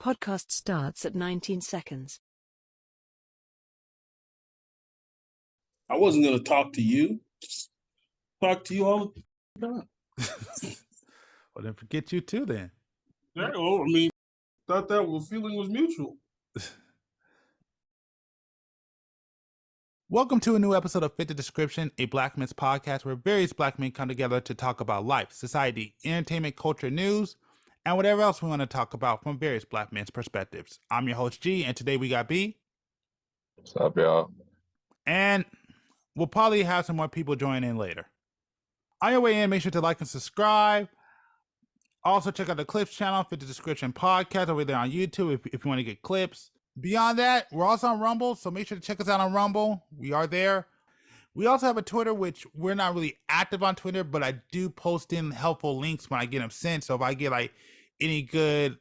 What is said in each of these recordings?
Podcast starts at 19 seconds. I wasn't going to talk to you. Just talk to you all the time. Well, then forget you too then. Yeah, well, I mean, thought that feeling was mutual. Welcome to a new episode of Fit the Description, a Black men's podcast where various Black men come together to talk about life, society, entertainment, culture, news, and whatever else we want to talk about from various Black men's perspectives. I'm your host, G, and today we got B. What's up, y'all? And we'll probably have some more people join in later. On your way in, make sure to like and subscribe. Also, check out the Clips channel, Fit the Description podcast over there on YouTube if you want to get clips. Beyond that, we're also on Rumble, so make sure to check us out on Rumble. We are there. We also have a Twitter, which we're not really active on Twitter, but I do post in helpful links when I get them sent. So if I get like any good,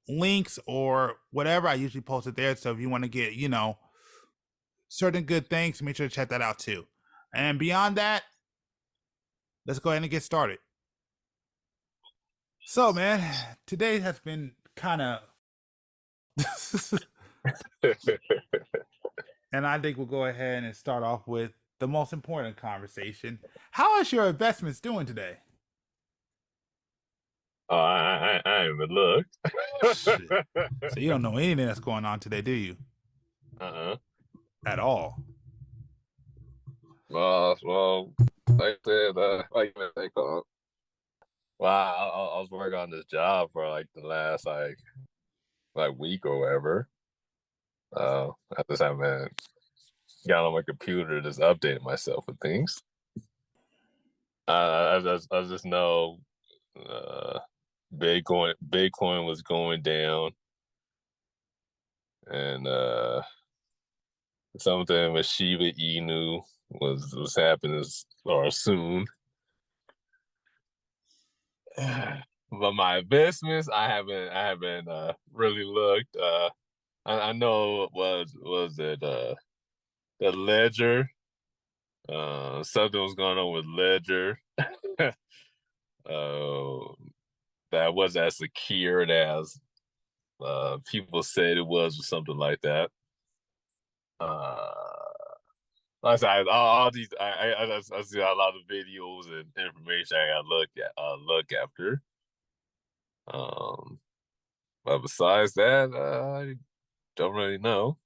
links or whatever, I usually post it there. So if you want to get, certain good things, make sure to check that out too. And beyond that, let's go ahead and get started. So, man, today has been kind of... And I think we'll go ahead and start off with the most important conversation. How is your investments doing today? Oh, I ain't even looked. So you don't know anything that's going on today, do you? At all? Well, like I said, they call it. Well, I was working on this job for like the last like week or whatever. I just haven't got on my computer, just updating myself with things. I just know Bitcoin was going down, and something with Shiba Inu was happening or soon. But my investments, I haven't really looked. I know it was it the Ledger. Something was going on with Ledger. That wasn't as secured as people said it was, or something like that. Like I said, all these I see a lot of videos and information I gotta look after. But besides that, I don't really know.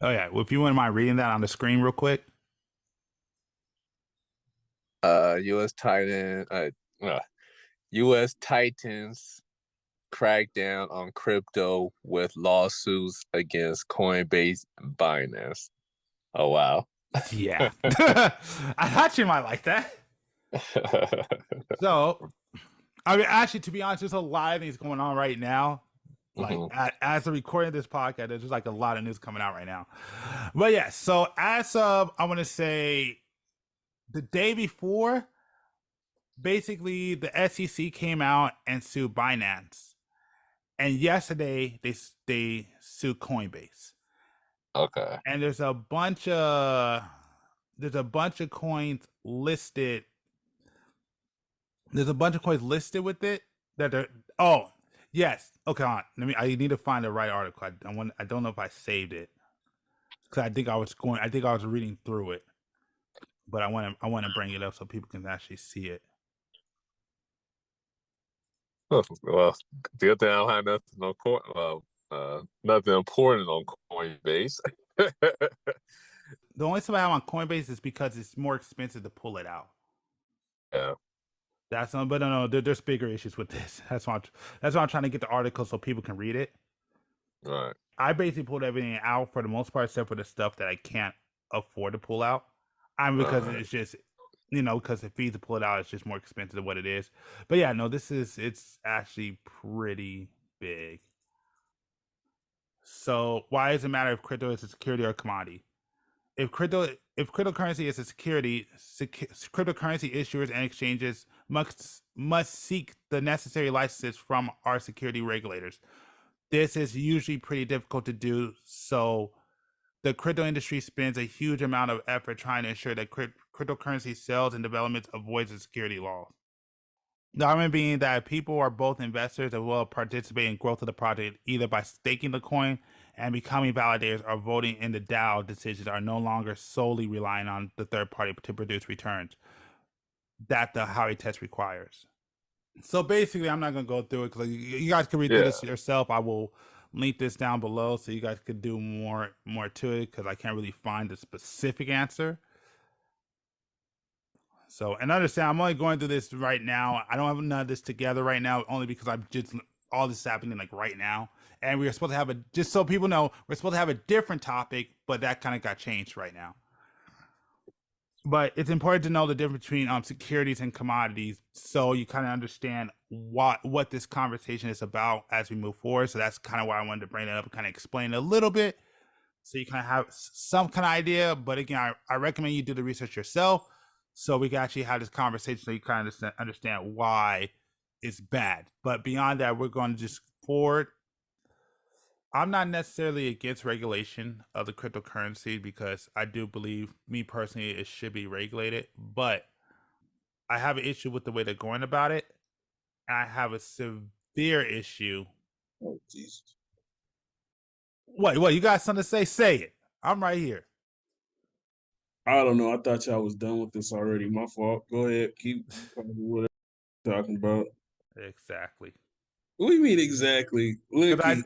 Oh yeah, well, if you wouldn't mind reading that on the screen real quick. U.S. Titans crackdown on crypto with lawsuits against Coinbase and Binance. Oh wow. Yeah. I thought you might like that. So, I mean, actually, to be honest, there's a lot of things going on right now. Like, as of recording this podcast, there's just like a lot of news coming out right now. But yeah, so as of, I want to say, the day before, basically, the SEC came out and sued Binance. And yesterday, they sued Coinbase. Okay. And there's a bunch of coins listed. There's a bunch of coins listed with it that are. Oh, yes. Okay, on. I need to find the right article. I don't know if I saved it because I think I was reading through it, but I want to bring it up so people can actually see it. Well, the other thing, I don't have nothing on nothing important on Coinbase. The only stuff I have on Coinbase is because it's more expensive to pull it out. Yeah. But no, there's bigger issues with this. That's why I'm trying to get the article so people can read it. Right. I basically pulled everything out for the most part, except for the stuff that I can't afford to pull out. Because it's just, because the fees to pull it out is just more expensive than what it is. But yeah, no, it's actually pretty big. So why does it matter if crypto is a security or a commodity? If cryptocurrency is a security, cryptocurrency issuers and exchanges must seek the necessary licenses from our security regulators. This is usually pretty difficult to do, so the crypto industry spends a huge amount of effort trying to ensure that cryptocurrency sales and development avoids the security laws. The argument being that people are both investors and will participate in growth of the project either by staking the coin and becoming validators or voting in the DAO decisions are no longer solely relying on the third party to produce returns that the Howey test requires. So basically, I'm not going to go through it because you guys can read through this yourself. I will link this down below so you guys could do more to it because I can't really find the specific answer. So, and understand, I'm only going through this right now. I don't have none of this together right now, only because I'm just all this is happening like right now. And we were supposed to have just so people know, we're supposed to have a different topic, but that kind of got changed right now. But it's important to know the difference between securities and commodities, so you kind of understand what this conversation is about as we move forward. So that's kind of why I wanted to bring it up and kind of explain it a little bit, so you kind of have some kind of idea. But again, I recommend you do the research yourself, so we can actually have this conversation, so you kind of understand why it's bad. But beyond that, we're going to just forward. I'm not necessarily against regulation of the cryptocurrency because I do believe, me personally, it should be regulated. But I have an issue with the way they're going about it. And I have a severe issue. Oh, Jesus. What? You got something to say? Say it. I'm right here. I don't know. I thought y'all was done with this already. My fault. Go ahead. Keep whatever you're talking about. Exactly. What do you mean exactly? Because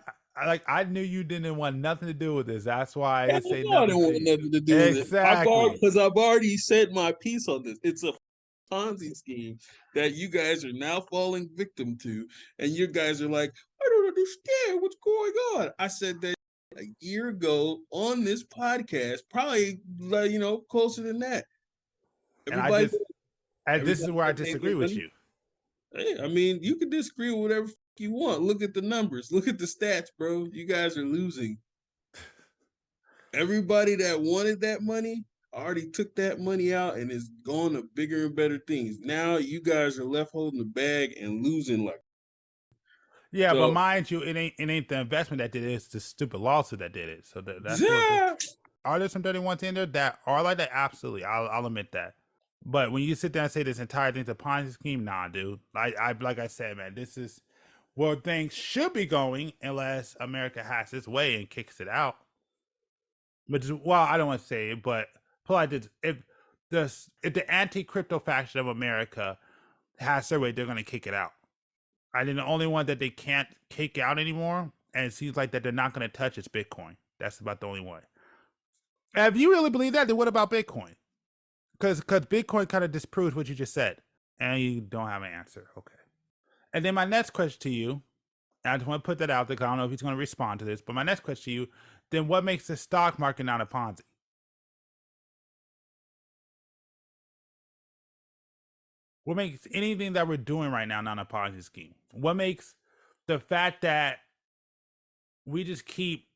I knew you didn't want nothing to do with this. That's why I didn't say I nothing. didn't want nothing to do with exactly. it. Because I've already said my piece on this. It's a Ponzi scheme that you guys are now falling victim to, and you guys are like, I don't understand what's going on. I said that a year ago on this podcast, probably closer than that. Everybody, and this is where I disagree with you. Hey, I mean, you can disagree with whatever you want. Look at the numbers. Look at the stats, bro. You guys are losing. Everybody that wanted that money already took that money out and is going to bigger and better things. Now you guys are left holding the bag and losing like. Yeah, but mind you, it ain't the investment that did it. It's the stupid lawsuit that did it. So that's what. Are there some dirty ones in there that are like that? Absolutely, I'll admit that. But when you sit down and say this entire thing's a Ponzi scheme, nah, dude. Like I said, man, this is where things should be going unless America has its way and kicks it out. Which is, well, I don't want to say it, but if the anti-crypto faction of America has their way, they're going to kick it out. I think the only one that they can't kick out anymore, and it seems like that they're not going to touch, is Bitcoin. That's about the only one. And if you really believe that, then what about Bitcoin? Because Bitcoin kind of disproves what you just said, and you don't have an answer. Okay. And then my next question to you, and I just want to put that out there because I don't know if he's going to respond to this, but my next question to you, then what makes the stock market not a Ponzi? What makes anything that we're doing right now not a Ponzi scheme? What makes the fact that we just keep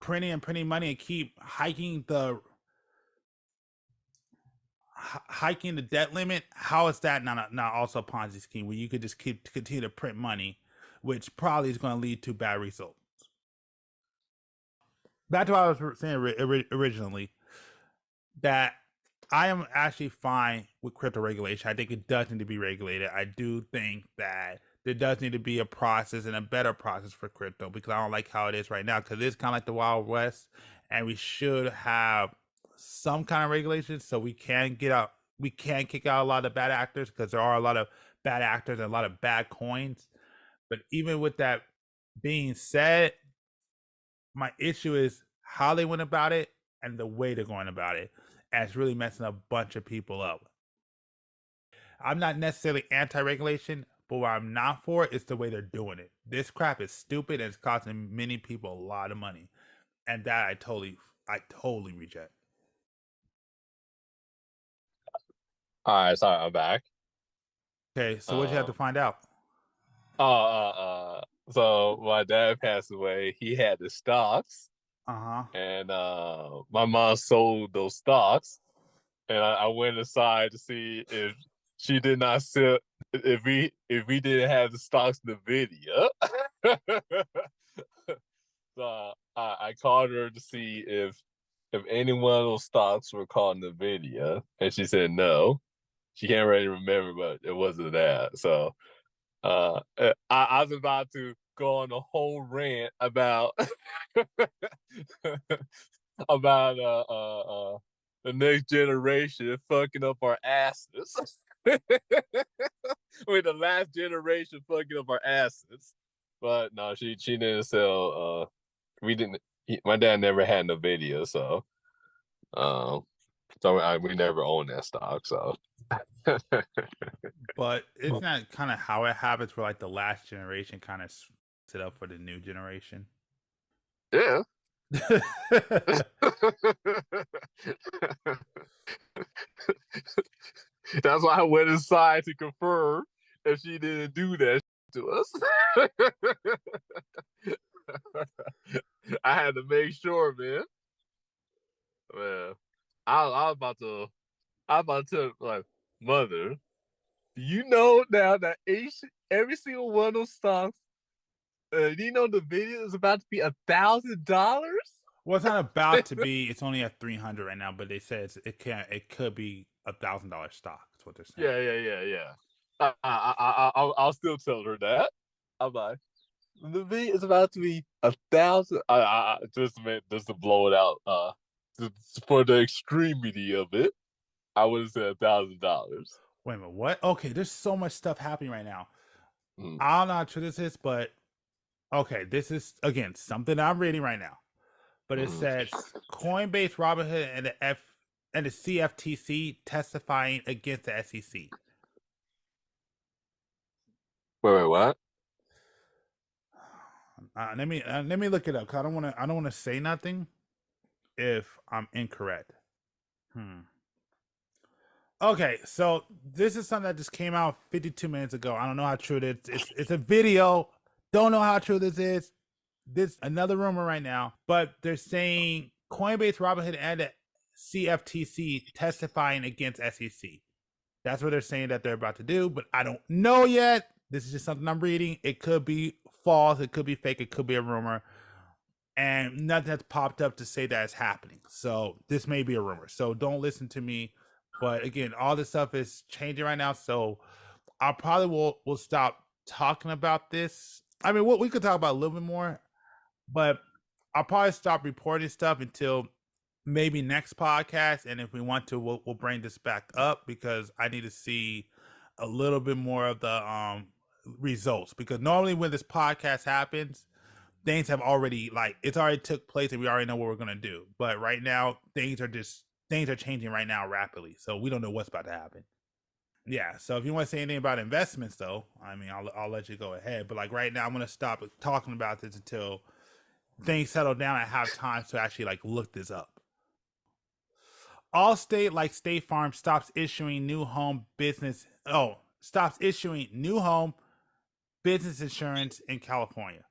printing money and keep hiking the debt limit? How is that not also a Ponzi scheme where you could just continue to print money, which probably is going to lead to bad results? That's what I was saying originally, that I am actually fine with crypto regulation. I think it does need to be regulated. I do think that there does need to be a process and a better process for crypto, because I don't like how it is right now, because it's kind of like the Wild West, and we should have some kind of regulation so we can kick out a lot of bad actors, because there are a lot of bad actors and a lot of bad coins. But even with that being said, my issue is how they went about it and the way they're going about it. And it's really messing a bunch of people up. I'm not necessarily anti-regulation, but what I'm not for is the way they're doing it. This crap is stupid and it's costing many people a lot of money. And that I totally reject. All right, sorry, I'm back. Okay, so what you have to find out? So my dad passed away. He had the stocks. And my mom sold those stocks, and I went aside to see if she did not sell, if we didn't have the stocks Nvidia. So I called her to see if any one of those stocks were called Nvidia, and she said no. she can't really remember, but it wasn't that. So I was about to go on a whole rant about about the next generation fucking up our asses. With the last generation fucking up our asses. But no, she didn't sell. We didn't. My dad never had no video, so we never owned that stock. So, But isn't that kind of how it happens? Where like the last generation kind of set up for the new generation. yeah. That's why I went inside to confirm if she didn't do that to us. I had to make sure, man. Man, I was about to like, mother, do you know now that every single one of those stocks, do you know the video is about to be $1,000? Well, it's not about to be. It's only at 300 right now, but they said it could be $1,000 stock. That's what they're saying. Yeah. I'll still tell her that. I'm like, the video is about to be 1,000. I just to blow it out. For the extremity of it, I would have said $1,000. Wait a minute, what? Okay, there's so much stuff happening right now. Mm. I don't know how true this is, but okay, this is again something I'm reading right now. But it says Coinbase, Robinhood, and the CFTC testifying against the SEC. Wait, what? Let me look it up. 'Cause I don't want to say nothing if I'm incorrect. Okay, so this is something that just came out 52 minutes ago. I don't know how true it is. It's a video. Don't know how true this is. This another rumor right now, but they're saying Coinbase, Robinhood, and the CFTC testifying against SEC. That's what they're saying that they're about to do, but I don't know yet. This is just something I'm reading. It could be false. It could be fake. It could be a rumor. And nothing has popped up to say that it's happening. So this may be a rumor. So don't listen to me. But again, all this stuff is changing right now. So I probably will stop talking about this. I mean, we could talk about a little bit more, but I'll probably stop reporting stuff until maybe next podcast. And if we want to, we'll bring this back up because I need to see a little bit more of the results. Because normally when this podcast happens, things have already it's already took place and we already know what we're gonna do. But right now, things are changing right now rapidly. So we don't know what's about to happen. Yeah. So if you want to say anything about investments, though, I mean, I'll let you go ahead. But like right now, I'm gonna stop talking about this until things settle down and have time to actually look this up. Allstate, like State Farm, stops issuing new home business insurance in California.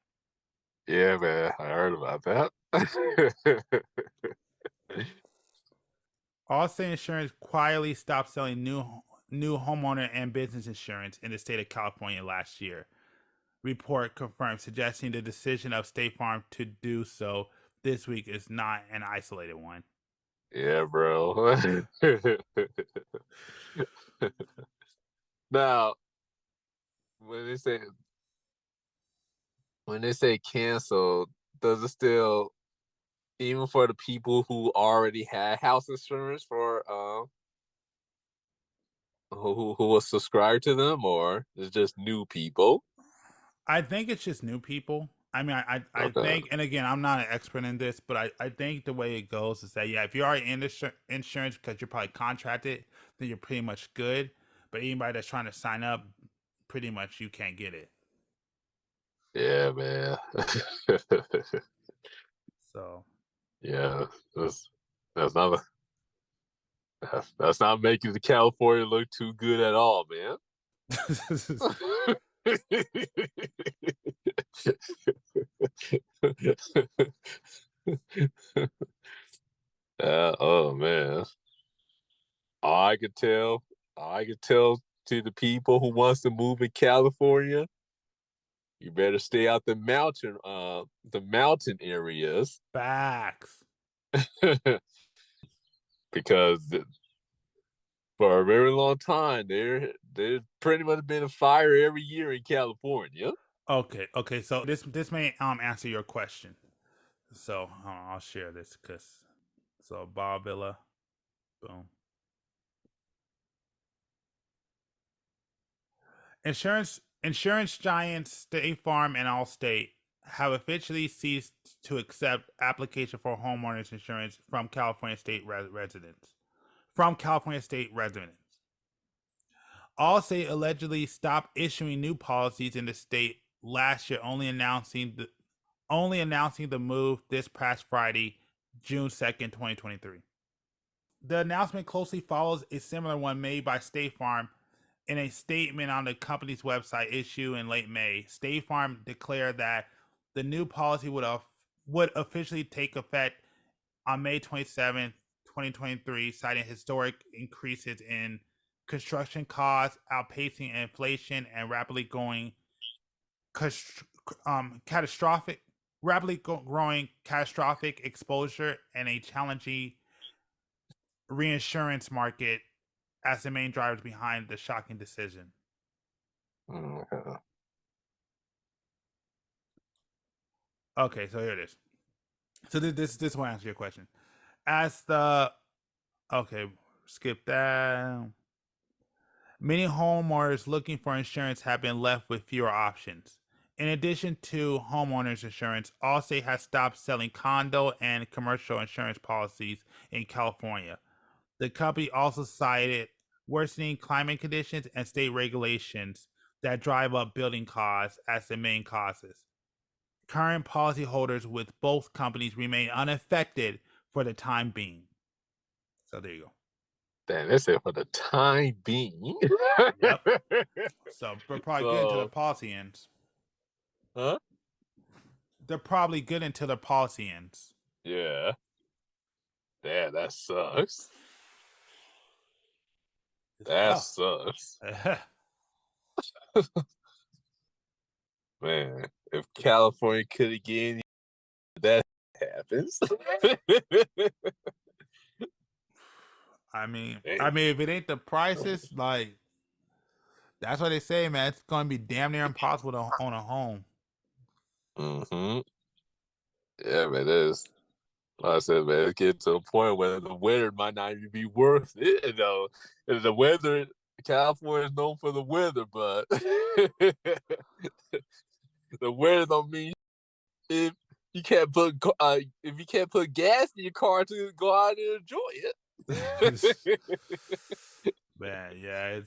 Yeah, man, I heard about that. Allstate Insurance quietly stopped selling new homeowner and business insurance in the state of California last year. Report confirmed, suggesting the decision of State Farm to do so this week is not an isolated one. Yeah, bro. Now, when they say cancel, does it still, even for the people who already had house insurance for who was subscribed to them, or is it just new people? I think it's just new people. I mean, I think, and again, I'm not an expert in this, but I think the way it goes is that, yeah, if you're already in insurance because you're probably contracted, then you're pretty much good. But anybody that's trying to sign up, pretty much you can't get it. Yeah, man. So, yeah, that's not making the California look too good at all, man. Oh man. All I could tell to the people who wants to move in California, you better stay out the mountain areas. Facts. Because for a very long time. There's pretty much been a fire every year in California. Okay. So this may answer your question. So I'll share this so Bob Villa, boom. Insurance giants State Farm and Allstate have officially ceased to accept application for homeowners insurance from California state residents. Allstate allegedly stopped issuing new policies in the state last year, only announcing the move this past Friday, June 2nd, 2023. The announcement closely follows a similar one made by State Farm. In a statement on the company's website issued in late May, State Farm declared that the new policy would officially take effect on May 27, 2023, citing historic increases in construction costs, outpacing inflation, and rapidly growing catastrophic exposure and a challenging reinsurance market as the main drivers behind the shocking decision. Okay, so here it is. So this will answer your question. Skip that. Many homeowners looking for insurance have been left with fewer options. In addition to homeowners insurance, Allstate has stopped selling condo and commercial insurance policies in California. The company also cited worsening climate conditions and state regulations that drive up building costs as the main causes. Current policyholders with both companies remain unaffected for the time being. So there you go. Damn, that's it for the time being. Yep. So we're probably good until the policy ends. Huh? They're probably good until the policy ends. Yeah. Damn, that sucks. That sucks. Man, if California could again, that happens. I mean, if it ain't the prices, like that's what they say, man. It's gonna be damn near impossible to own a home. Mm-hmm. Yeah, man, it is. Like I said, man, it gets to a point where the weather might not even be worth it. You know, the weather, California is known for the weather, but the weather don't mean if you can't put gas in your car to go out and enjoy it. Man, yeah,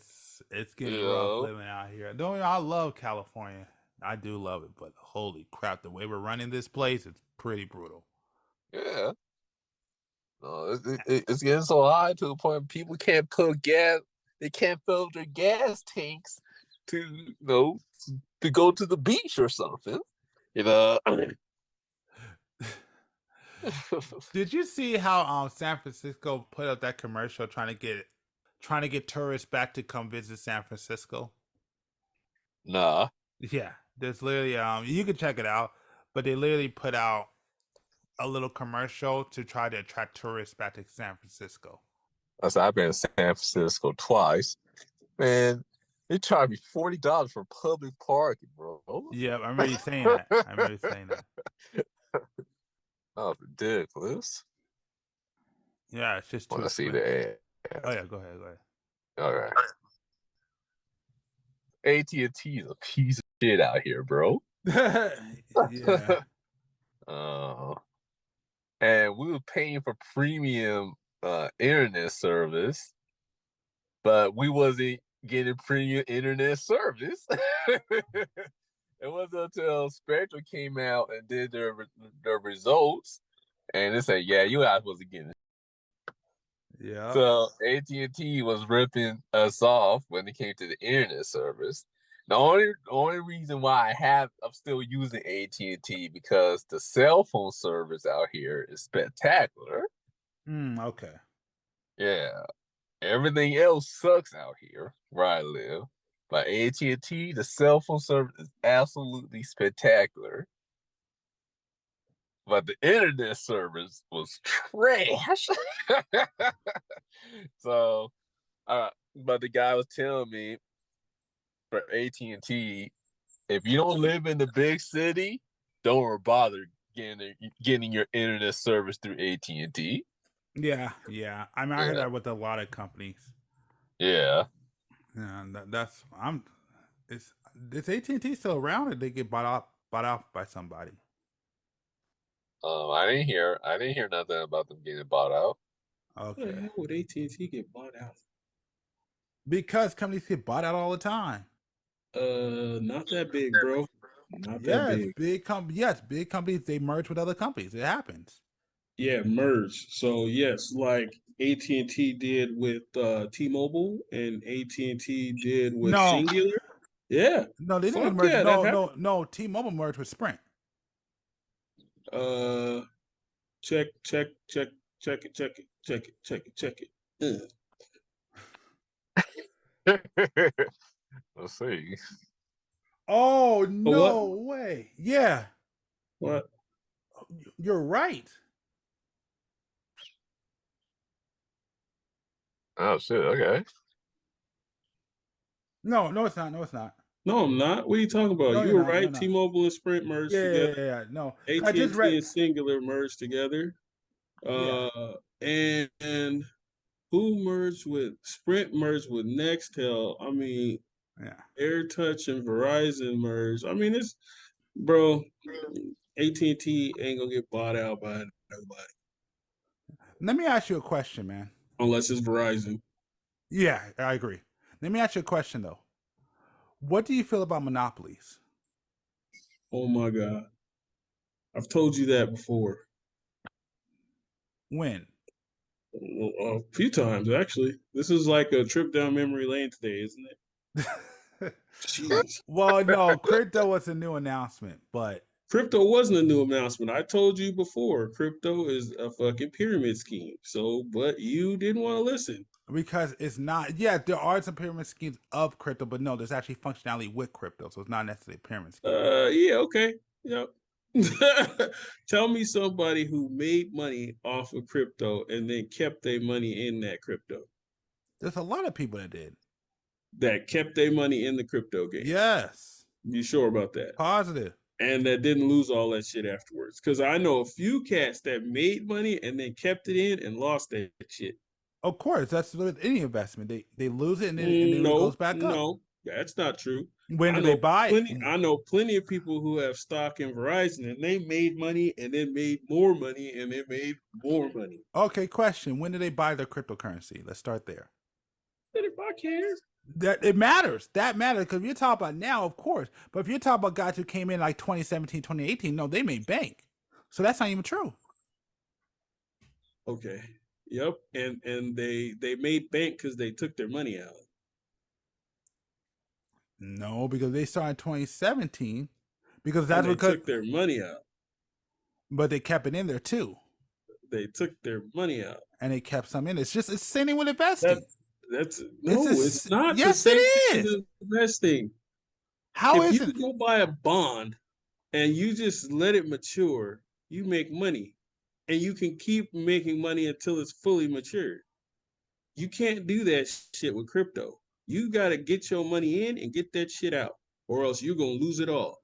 it's getting rough living out here. I love California. I do love it, but holy crap, the way we're running this place, it's pretty brutal. Yeah. No, it's getting so high to the point people can't put gas. They can't fill their gas tanks to to go to the beach or something. Did you see how San Francisco put up that commercial trying to get tourists back to come visit San Francisco? Nah. Yeah, there's literally you can check it out, but they literally put out a little commercial to try to attract tourists back to San Francisco. I've been to San Francisco twice. Man, they charge me $40 for public parking, bro. Yeah, I remember you saying that. Oh, ridiculous. Yeah, it's just too Let's see the ad. Oh yeah, go ahead. All right. AT&T is a piece of shit out here, bro. Yeah. And we were paying for premium internet service, but we wasn't getting premium internet service. It wasn't until Spectrum came out and did their results, and they said, "Yeah, you guys wasn't getting it." Yeah. So AT&T was ripping us off when it came to the internet service. The only reason why I'm still using AT&T because the cell phone service out here is spectacular. Okay. Yeah, everything else sucks out here where I live. But AT&T, the cell phone service is absolutely spectacular. But the internet service was trash. So But the guy was telling me for AT&T, if you don't live in the big city, don't bother getting your internet service through AT&T. Yeah. I mean, I heard Yeah. that with a lot of companies. Yeah. Yeah, that's I'm. Is AT&T still around, or they get bought off by somebody? I didn't hear nothing about them getting bought out. What the Okay, hell would AT&T get bought out? because companies get bought out all the time. Not that big, bro. Not that Yes, big. big companies, they merge with other companies. It happens. Yeah, merge. So yes, like AT&T did with T-Mobile and AT&T did with No, Singular. Yeah. no, they didn't Fuck merge. yeah, that No, happened. no. T-Mobile merged with Sprint. Uh check, check, check, check it, check it, check it, check it, check it. Let's see. Oh Oh, what? no way! Yeah, What? you're right. Oh shit. Okay. No, no, it's not. No, it's not. No, I'm not. What are you talking about? No, You you're were not. You're right. not. T-Mobile and Sprint merged together. Yeah. No, I just AT&T read. and Singular merged together. Yeah, And who merged with Sprint merged with Nextel? I mean, yeah. AirTouch and Verizon merged. I mean, it's bro. AT&T ain't gonna get bought out by nobody Let me ask you a question, man. unless it's Verizon. Yeah, I agree. Let me ask you a question though. What do you feel about monopolies? Oh my god, I've told you that before. When? A few times actually. This is like a trip down memory lane today, isn't it? Jeez. Well, no, crypto was a new announcement, but Crypto wasn't a new announcement. I told you before. Crypto is a fucking pyramid scheme. So, but you didn't want to listen. because it's not, yeah, there are some pyramid schemes of crypto, but no, there's actually functionality with crypto, so it's not necessarily a pyramid scheme. Yeah, okay. Yep. Tell me somebody who made money off of crypto and then kept their money in that crypto. There's a lot of people that did. That kept their money in the crypto game. Yes, You sure about that? positive. And that didn't lose all that shit afterwards. Because I know a few cats that made money and then kept it in and lost that shit. Of course, that's with any investment. They lose it and then it No, goes back up. no, that's not true. When do they buy it? I know plenty of people who have stock in Verizon and they made money and then made more money and then made more money. Okay, question. When do they buy their cryptocurrency? Let's start there. But if I care, That it matters. That matters because if you're talking about now, of course. But if you're talking about guys who came in like 2017, 2018, no, they made bank. So that's not even true. okay, yep, and they made bank because they took their money out. No, because they started in 2017. Because that's And they because, took their money out. but they kept it in there too, They took their money out. and they kept some in. It's just it's the same thing with investing. That that's no, it's not the yes, same it thing is. as investing. How If is you it? go buy a bond and you just let it mature, you make money. And you can keep making money until it's fully matured. You can't do that shit with crypto. You got to get your money in and get that shit out, or else you're going to lose it all.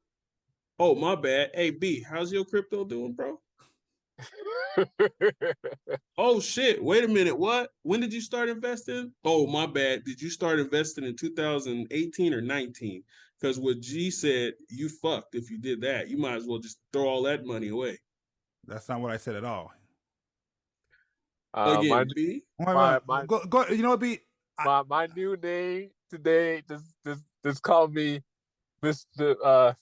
Oh, my bad. Hey, B, how's your crypto doing, bro? Oh, shit. Wait a minute. What? When did you start investing? Oh, my bad. Did you start investing in 2018 or 19? Because what G said, you fucked if you did that. You might as well just throw all that money away. That's not what I said at all. Again, My B. Go. You know what, B? my new name today just call me Mr.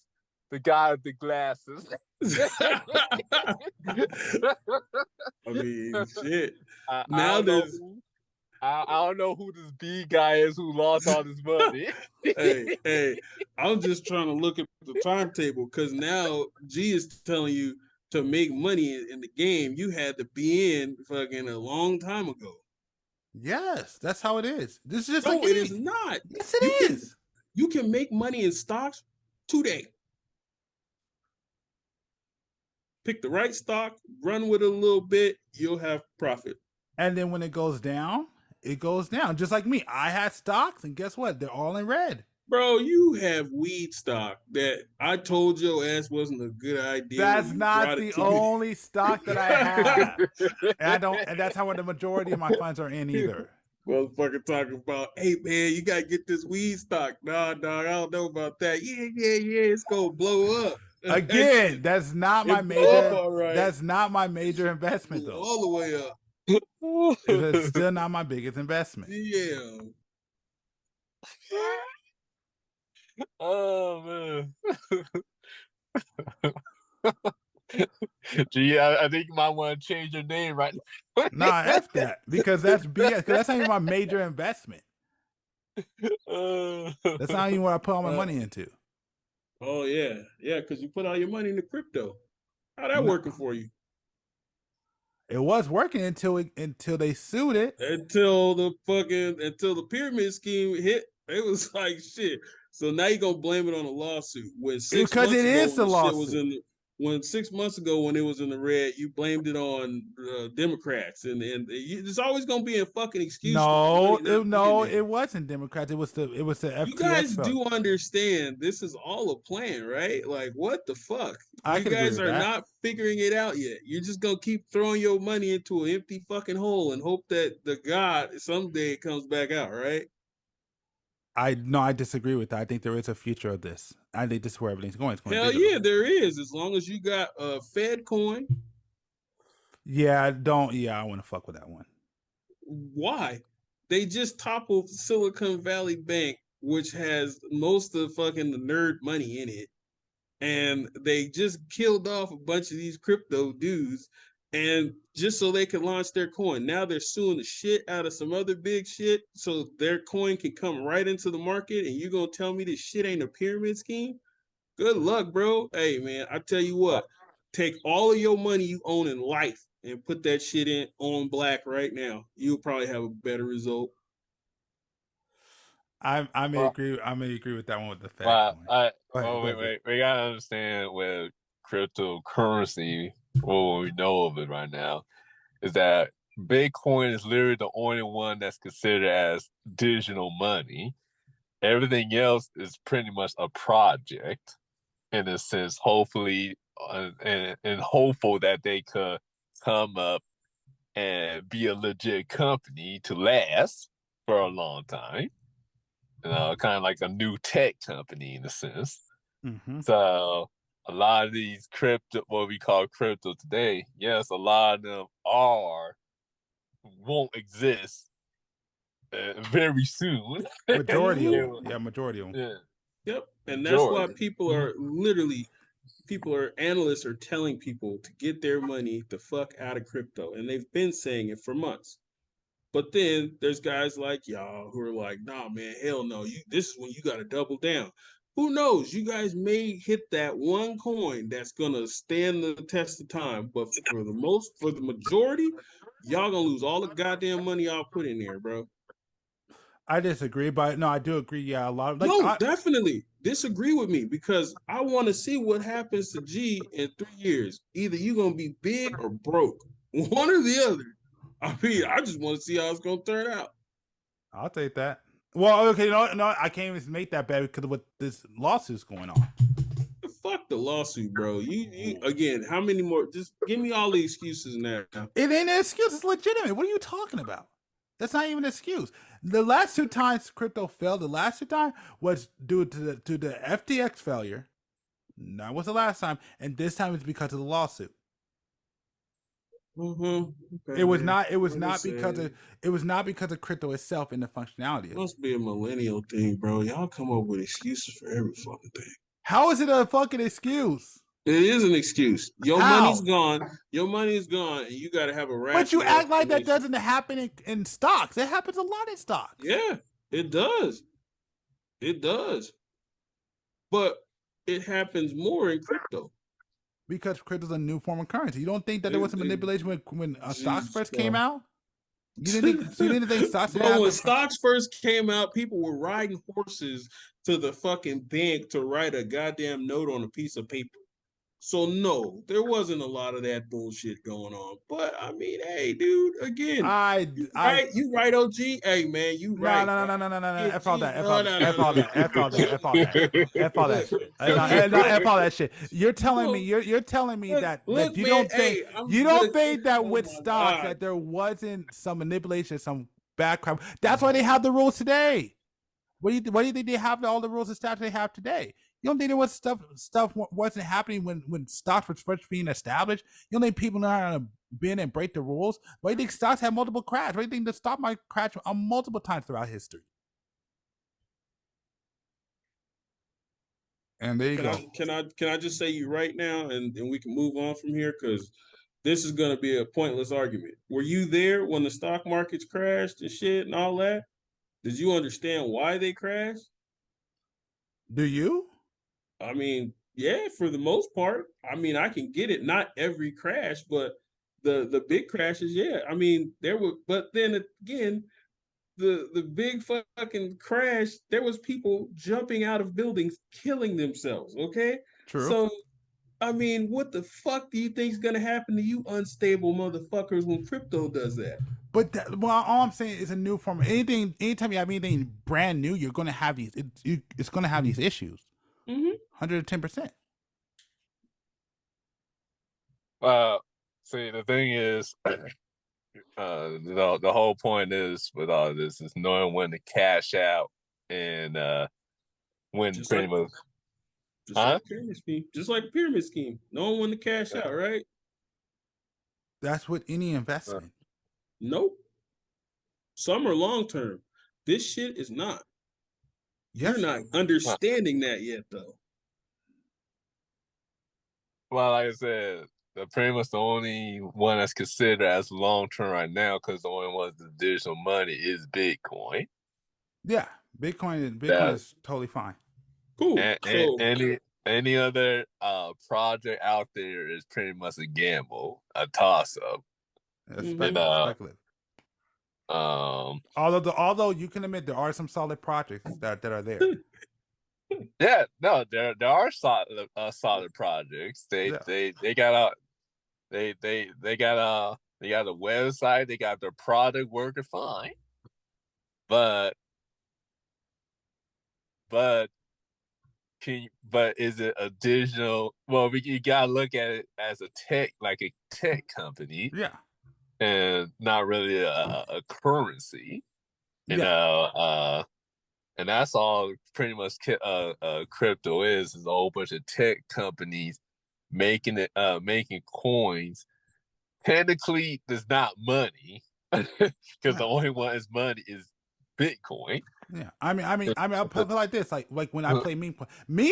The guy with the glasses. I mean, shit. I Now there's don't know who this B guy is who lost all this money. hey, I'm just trying to look at the timetable because now G is telling you to make money in the game, you had to be in fucking a long time ago. Yes, that's how it is. This is just No, like it is not. Yes, it is. You can make money in stocks today. Pick the right stock, run with it a little bit, you'll have profit. And then when it goes down it goes down. Just like me, I had stocks, and guess what? They're all in red. Bro, you have weed stock that I told your ass wasn't a good idea. That's when you not brought the it to me. only stock that I have. And I don't, and that's how the majority of my funds are in either. Motherfucker talking about, hey man, you gotta get this weed stock. Nah, dog, I don't know about that. Yeah, it's gonna blow up. Again, that's not my It blew up major. all right. That's not my major investment Blew though. all the way up. It's still not my biggest investment. Yeah. Oh man. Gee, I think you might want to change your name right now. Nah, F that. Because that's BS. Because that's not even my major investment. That's not even what I put all my money into. Oh yeah. Yeah, because you put all your money into crypto. How that working for you? It was working until they sued it. Until the pyramid scheme hit, it was like shit. So now you're gonna blame it on a lawsuit. When 6 Because months it ago, is the when shit was lawsuit. when 6 months ago when it was in the red, you blamed it on Democrats, and there's always gonna be a fucking excuse. It wasn't Democrats. It was the FTX. You guys do understand this is all a plan, right? Like, what the fuck? I You can agree guys with are that. not figuring it out yet. You're just gonna keep throwing your money into an empty fucking hole and hope that the God someday it comes back out, right? I disagree with that. I think there is a future of this. I think this is where everything's going. It's going Hell digital. yeah, there is. As long as you got a Fed coin. Yeah, I want to fuck with that one. Why? They just toppled Silicon Valley Bank, which has most of fucking the nerd money in it. And they just killed off a bunch of these crypto dudes, and just so they could launch their coin. Now they're suing the shit out of some other big shit so their coin can come right into the market, and you gonna tell me this shit ain't a pyramid scheme? Good luck, bro. Hey man, I tell you what, take all of your money you own in life and put that shit in on black right now. You'll probably have a better result. I may agree with that one with the Fed coin. Wait. We gotta understand with cryptocurrency, what we know of it right now, is that Bitcoin is literally the only one that's considered as digital money. Everything else is pretty much a project, in a sense, hopefully, and hopeful that they could come up and be a legit company to last for a long time. Kind of like a new tech company in a sense. Mm-hmm. So a lot of these what we call crypto today, yes, a lot of them won't exist very soon. Majority of them. Yeah. Yep. And that's why analysts are telling people to get their money the fuck out of crypto. And they've been saying it for months. But then there's guys like y'all who are like, nah, man, hell no. This is when you got to double down. Who knows? You guys may hit that one coin that's gonna stand the test of time. But for the majority, y'all gonna lose all the goddamn money y'all put in there, bro. I disagree, but no, I do agree. Yeah, a lot of definitely disagree with me because I want to see what happens to G in 3 years. Either you're gonna be big or broke, one or the other. I mean, I just want to see how it's gonna turn out. I'll take that. Well, okay, no, I can't even make that bad because of what this lawsuit's going on. Fuck the lawsuit, bro. You again, how many more? Just give me all the excuses now. It ain't an excuse. It's legitimate. What are you talking about? That's not even an excuse. The last 2 times crypto failed, the last 2 times was due to the FTX failure. That was the last time, and this time it's because of the lawsuit. Mm-hmm. Okay, it was not because of crypto itself and the functionality. It must be a millennial thing, bro. Y'all come up with excuses for every fucking thing. How is it a fucking excuse? It is an excuse. Your money's gone. Your money is gone, and you got to have a rational. But you act like that doesn't happen in stocks. It happens a lot in stocks. Yeah, it does. It does. But it happens more in crypto. Because crypto's a new form of currency. You don't think that there was a manipulation when stocks first came out? You didn't think stocks? Bro, when stocks first came out, people were riding horses to the fucking bank to write a goddamn note on a piece of paper. So no, there wasn't a lot of that bullshit going on. But I mean, hey, dude, again, I you right, OG. Hey, man, you No, right, no, no, dog. no, no, no, no, no. Yeah, F all G, that. F no, all no, that. no, F all no. that. F all that. F all that. F all that Look, shit. so No, you no, go, F all that shit. You're telling me. no, You're telling me look, that you man. don't think Hey, you I'm don't look. think that Oh with my stocks god. that there wasn't some manipulation, some background. That's why they have the rules today. What do you think they have all the rules and stats they have today? You don't think there was stuff wasn't happening when stocks was first being established? You don't think people know how to bend and break the rules? Why do you think stocks have multiple crashes? Why do you think the stock market crashed multiple times throughout history? And there you go. Can I just say you right now, and we can move on from here because this is going to be a pointless argument. Were you there when the stock markets crashed and shit and all that? Did you understand why they crashed? Do you? I mean, yeah, for the most part. I mean, I can get it. Not every crash, but the big crashes, yeah. I mean, there were, but then again, the big fucking crash, there was people jumping out of buildings, killing themselves. Okay, True. so I mean, what the fuck do you think is gonna happen to you unstable motherfuckers when crypto does that? But well, all I'm saying is a new form. Anytime you have anything brand new, you're going to have these. It's going to have these issues. Mm-hmm. 110%. See, the thing is, the whole point is with all this is knowing when to cash out and when Just pretty like much, just like huh? a pyramid scheme. Just like a pyramid scheme. No one to cash out, right? That's with any investment. Nope. Some are long term. This shit is not. You're Yes. not understanding that yet, though. Well, like I said, pretty much the only one that's considered as long term right now, because the only one with the digital money is Bitcoin. Yeah. Bitcoin Yeah. is totally fine. Cool. And So any other project out there is pretty much a gamble, a toss up. It's Mhm. speculative. Um, Although you can admit there are some solid projects that are there. yeah, no, there are solid projects. They got a website, they got their product working fine, but is it a digital? Well, you gotta look at it as a tech company, Yeah. and not really a currency. You Yeah. know, and that's all pretty much crypto is a whole bunch of tech companies making coins. Technically, there's not money because the only one is money is Bitcoin. Yeah. I mean, I'll put it like this. Like when I play meme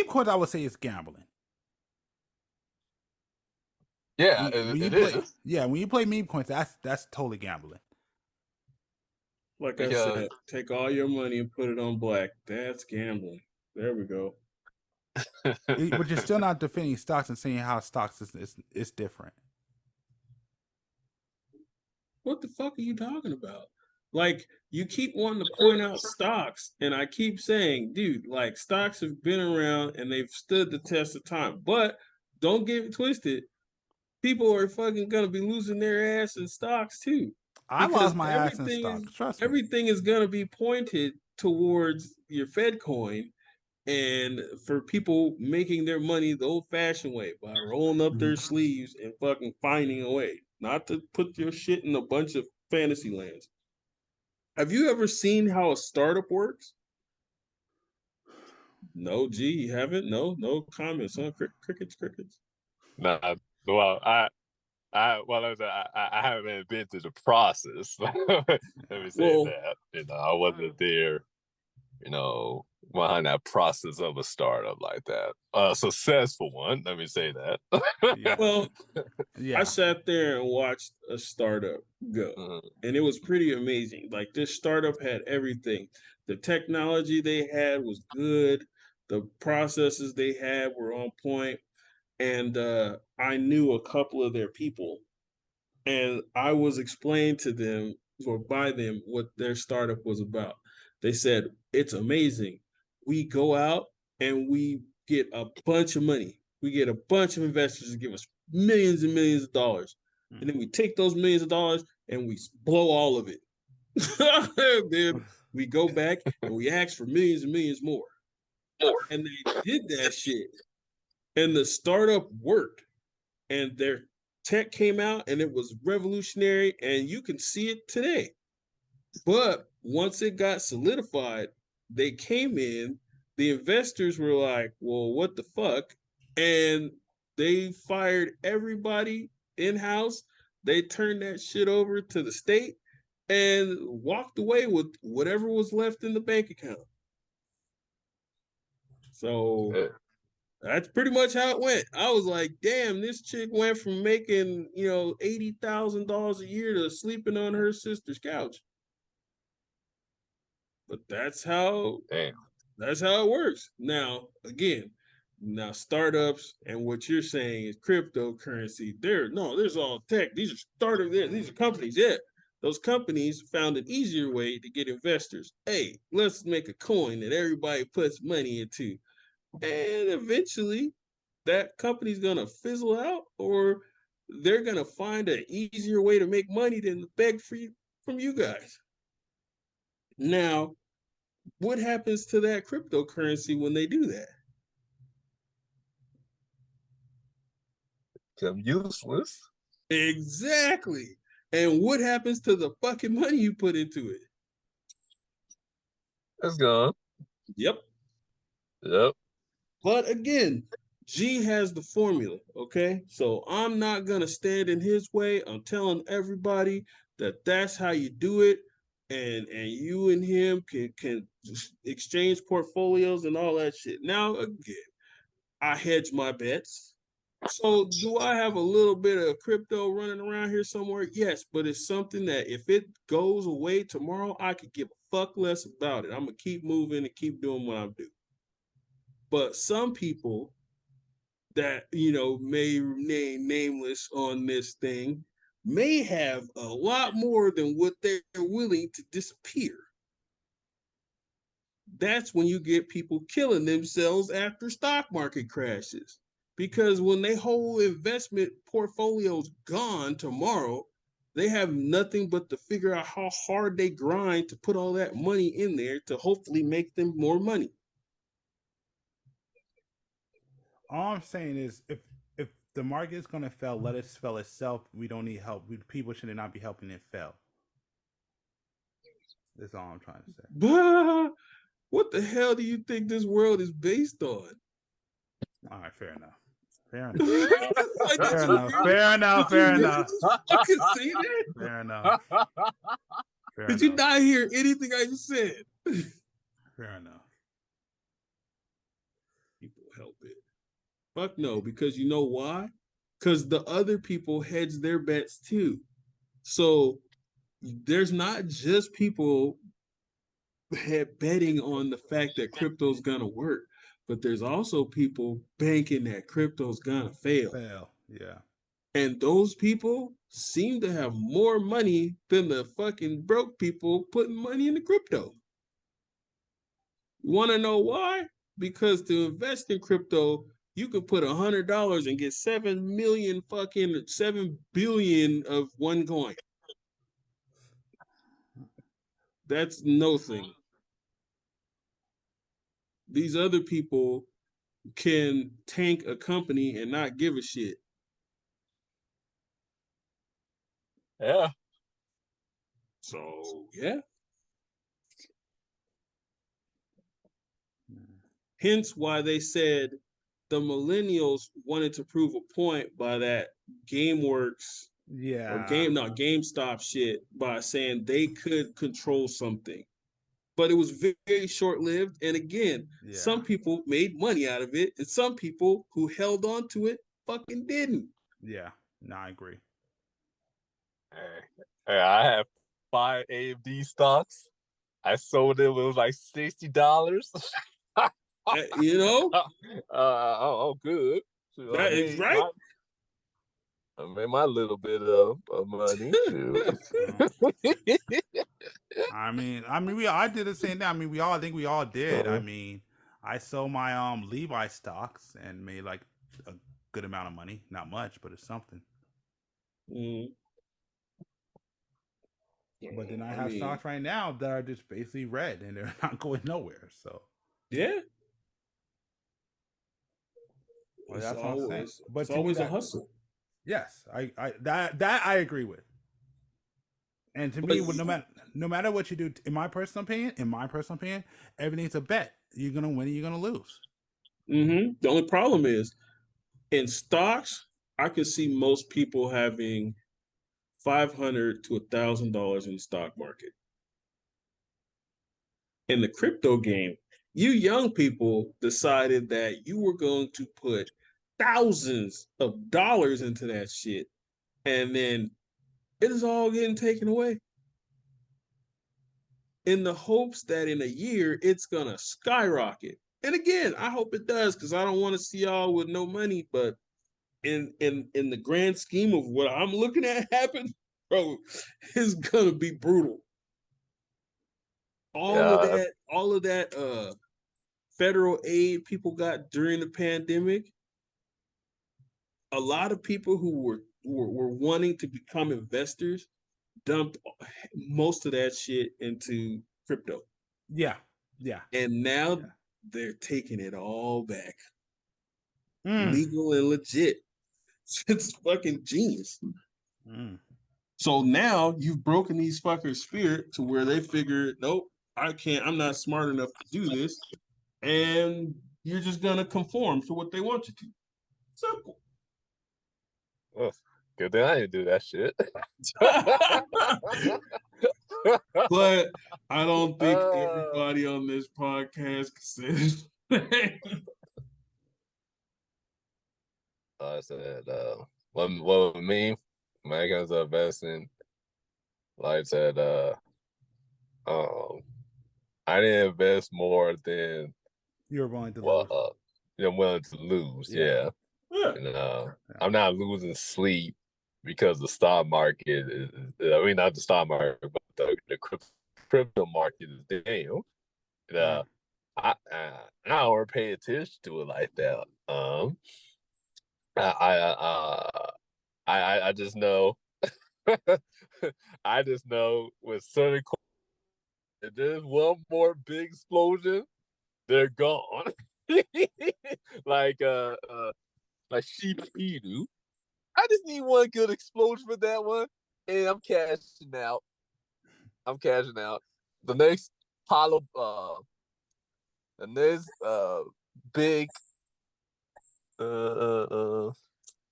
coins, I would say it's gambling. Yeah, When you it play, is. yeah, when you play meme coins, that's totally gambling. like I Because said, take all your money and put it on black. That's gambling. There we go. But you're still not defending stocks and saying how stocks is different. What the fuck are you talking about? Like, you keep wanting to point out stocks, and I keep saying, dude, like, stocks have been around and they've stood the test of time. But don't get it twisted. People are fucking gonna be losing their ass in stocks too. I Because lost my ass in stocks. Trust me. everything is gonna be pointed towards your Fed coin and for people making their money the old fashioned way by rolling up their sleeves and fucking finding a way, not to put your shit in a bunch of fantasy lands. Have you ever seen how a startup works? No, G, you haven't? No comments, huh? Crickets. nah, well, I haven't been through the process. Let me say Well, that. I wasn't there. Behind that process of a startup like that, a successful one. Let me say that. Yeah. well, Yeah. I sat there and watched a startup go, and it was pretty amazing. Like, this startup had everything. The technology they had was good. The processes they had were on point, and I knew a couple of their people, and I was explained to them or by them what their startup was about. They said, it's amazing. We go out and we get a bunch of money. We get a bunch of investors to give us millions and millions of dollars. And then we take those millions of dollars and we blow all of it. Then we go back and we ask for millions and millions more. And they did that shit. And the startup worked. And their tech came out and it was revolutionary. And you can see it today. But once it got solidified, they came in, the investors were like, well, what the fuck? And they fired everybody in-house. They turned that shit over to the state and walked away with whatever was left in the bank account. So that's pretty much how it went. I was like, damn, this chick went from making, $80,000 a year to sleeping on her sister's couch. But that's how it works. Now, again, startups and what you're saying is cryptocurrency. There's all tech. These are startups. These are companies. Yeah, those companies found an easier way to get investors. Hey, let's make a coin that everybody puts money into, and eventually, that company's gonna fizzle out, or they're gonna find an easier way to make money than to beg from you guys. Now, what happens to that cryptocurrency when they do that? Become useless. Exactly. And what happens to the fucking money you put into it? It's gone. Yep. But again, G has the formula, okay? So I'm not going to stand in his way. I'm telling everybody that that's how you do it. And you and him can exchange portfolios and all that shit. Now, again, I hedge my bets. So do I have a little bit of crypto running around here somewhere? Yes, but it's something that if it goes away tomorrow, I could give a fuck less about it. I'm going to keep moving and keep doing what I'm doing. But some people that, may remain nameless on this thing may have a lot more than what they're willing to disappear. That's when you get people killing themselves after stock market crashes. Because when their whole investment portfolio's gone tomorrow, they have nothing but to figure out how hard they grind to put all that money in there to hopefully make them more money. All I'm saying is, if the market is going to fail, let it fail itself. We don't need help. People should not be helping it fail. That's all I'm trying to say. But what the hell do you think this world is based on? All right, fair enough. Fair enough. Fucking say that? Fair enough. Did you not hear anything I just said? Fair enough. People help it. Fuck no, because you know why? Because the other people hedge their bets too. So there's not just people betting on the fact that crypto's gonna work, but there's also people banking that crypto's gonna fail. Yeah. And those people seem to have more money than the fucking broke people putting money into crypto. Want to know why? Because to invest in crypto, you can put $100 and get 7 billion of one coin. That's no thing. These other people can tank a company and not give a shit. Yeah. So, yeah. Hence why they said the millennials wanted to prove a point by that GameWorks or GameStop shit by saying they could control something. But it was very short-lived. And again, some people made money out of it, and some people who held on to it fucking didn't. Yeah, no, I agree. Hey, I have 5 AMD stocks. I sold them. It was like $60. Good. So that is right. I made my little bit of money too. I did the same thing. I mean, we all did. I mean, I sold my Levi stocks and made like a good amount of money. Not much, but it's something. Mm. But then I I have mean, stocks right now that are just basically red and they're not going nowhere. So yeah, well, that's what I'm saying. But it's to me, always a that hustle. yes, that I agree with. And to But me, no matter what you do, in my personal opinion, everything's a bet. You're gonna win, or you're gonna lose. the only problem is in stocks, I could see most people having $500 to $1,000 in the stock market. In the crypto game, you young people decided that you were going to put thousands of dollars into that shit, and then it is all getting taken away in the hopes that in a year it's gonna skyrocket. And again, I hope it does because I don't want to see y'all with no money. But in the grand scheme of what I'm looking at happen, bro, it's gonna be brutal. Yeah, All of that federal aid people got during the pandemic, a lot of people who were wanting to become investors dumped most of that shit into crypto. Yeah, yeah, And now yeah. they're taking it all back. Mm. Legal and legit. It's fucking genius. Mm. So now you've broken these fuckers' spirit to where they figure, nope, I'm not smart enough to do this. And you're just gonna conform to what they want you to. Simple. oh, good thing I didn't do that shit. But I don't think everybody on this podcast considers. I said, what with me, when it comes to investing, like I said, I didn't invest more than You're willing to what lose. I'm willing to lose. Yeah. Yeah. And I'm not losing sleep because the stock market is, I mean, not the stock market, but the crypto market is down. And, I don't pay attention to it like that. I just know. I just know with certain if there's one more big explosion, they're gone. like Sheep-Edu. I just need one good explosion for that one, and I'm cashing out. The next the next big The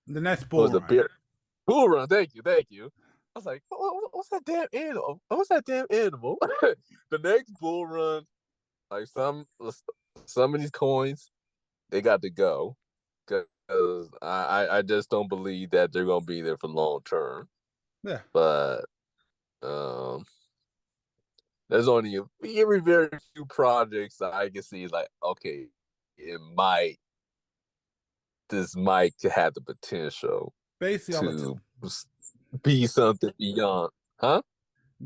next what bull was a run. beer bull run. Thank you. I was like, what's that damn animal? What's that damn animal? The next bull run, like some of these coins, they got to go because I just don't believe that they're gonna be there for long term. Yeah. But there's only very few projects that I can see like, okay, this might have the potential Basically, to be something beyond, huh?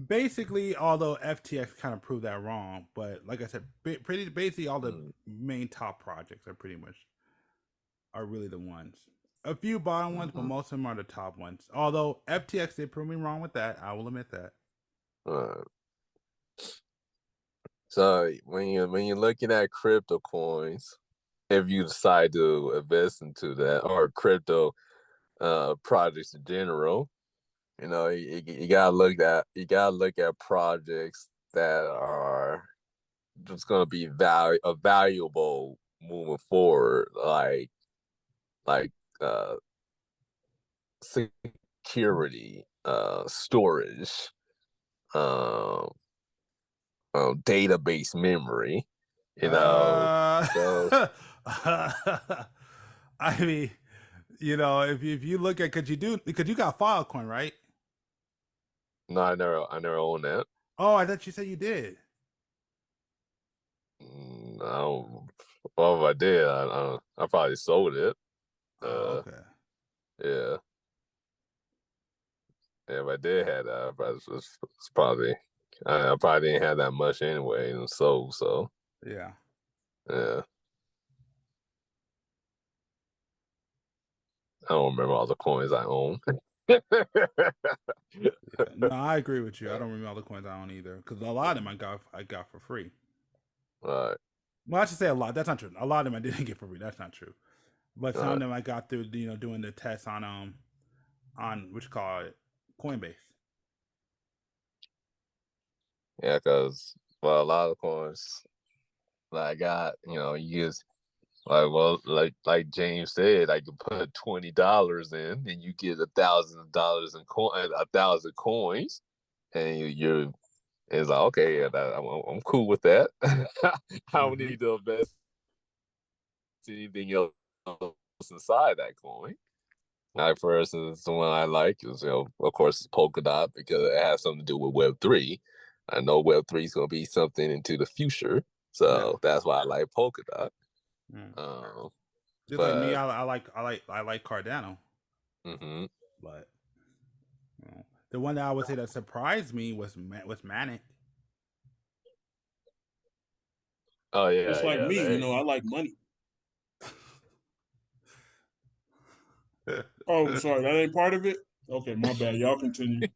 basically, although FTX kind of proved that wrong, but like I said, basically all the main top projects are really the ones. A few bottom ones, but most of them are the top ones. Although FTX did prove me wrong with that, I will admit that. So when you're looking at crypto coins, if you decide to invest into that or crypto projects in general, you gotta look at projects that are just gonna be valuable moving forward, like security, storage, database memory. So I mean, if you look at because you got Filecoin, right? no, I never owned that. Oh, I thought you said you did. No, well, if I did, I probably sold it. Oh, okay. Yeah. Yeah, if I did have that, it's probably I probably didn't have that much anyway, and so Yeah. yeah. I don't remember all the coins I own. No, I agree with you. I don't remember all the coins I own either, because a lot of them I got for free. Right. Well, I should say a lot. That's not true. A lot of them I didn't get for free. That's not true. But some of Right. them I got through, doing the test on what you call it, Coinbase. Yeah, because a lot of coins that I got, you just like James said, I could put $20 in, and you get $1,000 in coin, 1,000 coins, and you're it's like, okay, yeah, I'm cool with that. I don't need to invest anything else inside that coin. Like, for instance, the one I like is, of course, Polkadot, because it has something to do with Web3. I know Web3 is going to be something into the future, so that's why I like Polkadot. Just like me, I like Cardano. But the one that I would say that surprised me was Manic. Oh yeah, it's like me. I like money. Oh, sorry, that ain't part of it. Okay, my bad. Y'all continue.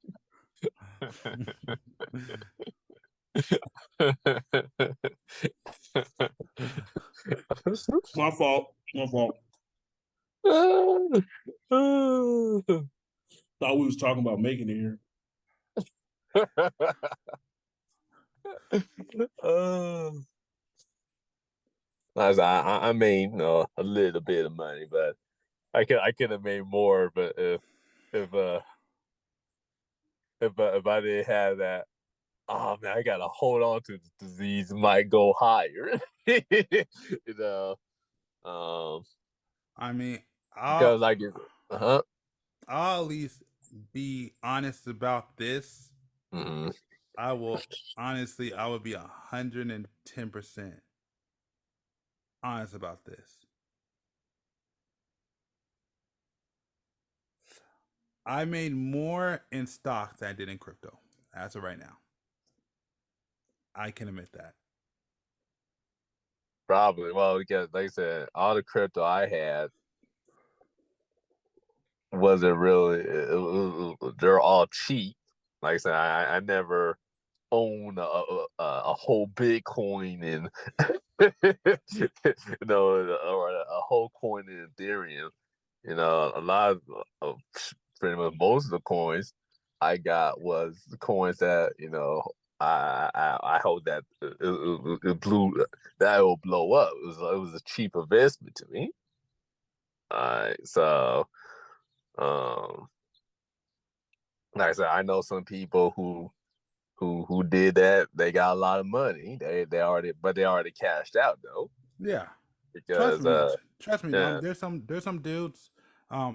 My fault. My fault. Thought we was talking about making it here. I made a little bit of money, but I could have made more. But if I didn't have that, oh man, I gotta hold on to the disease. It might go higher. I mean, because like I'll at least be honest about this. I will be 110% honest about this. I made more in stock than I did in crypto as of right now. I can admit that. Probably. Well, because like I said, all the crypto I had wasn't really. They're all cheap. Like I said, I never own a whole Bitcoin and or a whole coin in Ethereum. A lot of pretty much most of the coins I got was the coins that I hope that it blew, that it will blow up. It was a cheap investment to me. All right, so like I said, I know some people who did that. They got a lot of money. They already cashed out though. Yeah, Because trust me. yeah. There's some dudes.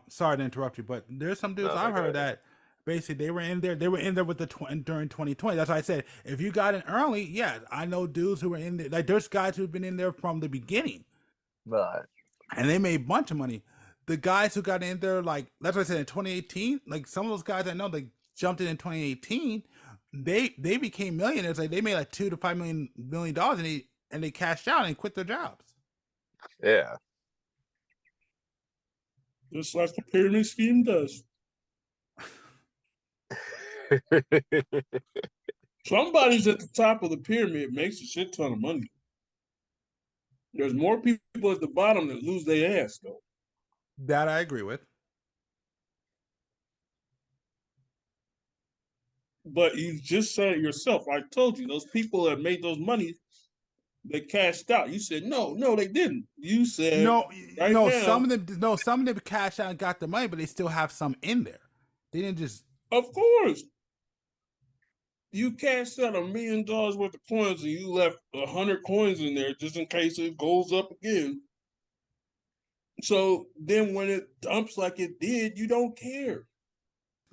Sorry to interrupt you, but there's some dudes I've heard that basically they were in there with during 2020. That's why I said if you got in early, yeah, I know dudes who were in there. Like there's guys who've been in there from the beginning, right? And they made a bunch of money. The guys who got in there, like that's what I said in 2018. Like some of those guys I know, they jumped in 2018. They became millionaires. Like they made like $2 to $5 million, and they cashed out and quit their jobs. Yeah. Just like the pyramid scheme does. Somebody's at the top of the pyramid makes a shit ton of money. There's more people at the bottom that lose their ass, though. That I agree with. But you just said it yourself. I told you, those people that made those money, they cashed out. You said, no, they didn't. You said, some of them cashed out and got the money, but they still have some in there. They didn't just... Of course. You cashed out $1 million worth of coins and you left 100 coins in there just in case it goes up again. So then when it dumps like it did, you don't care.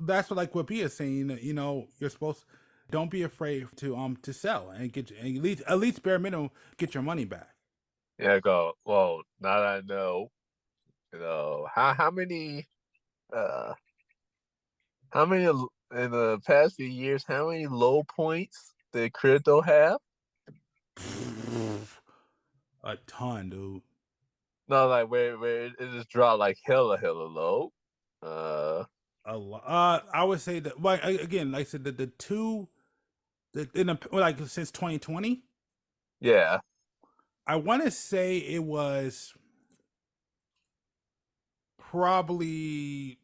That's what P is saying. You're supposed... Don't be afraid to sell and get at least bare minimum get your money back. Yeah, go. Well, now that I know, how many in the past few years, how many low points did crypto have? A ton, dude. No, like where it just dropped like hella low. I would say that. Well, again, like I said, the two, like since 2020, yeah. I want to say it was probably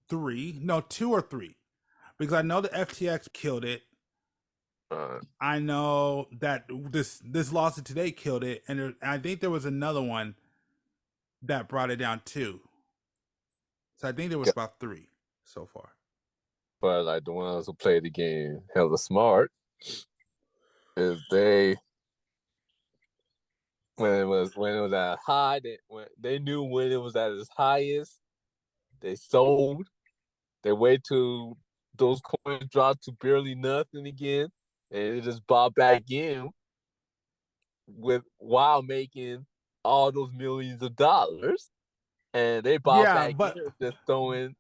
two or three, because I know the FTX killed it. I know that this lawsuit today killed it, and I think there was another one that brought it down too. So I think there was about three so far. But like the ones who played the game hella smart is they when it was at high, when they knew when it was at its highest, they sold. They wait till those coins drop to barely nothing again, and it just bought back in while making all those millions of dollars, and they bought back in just throwing,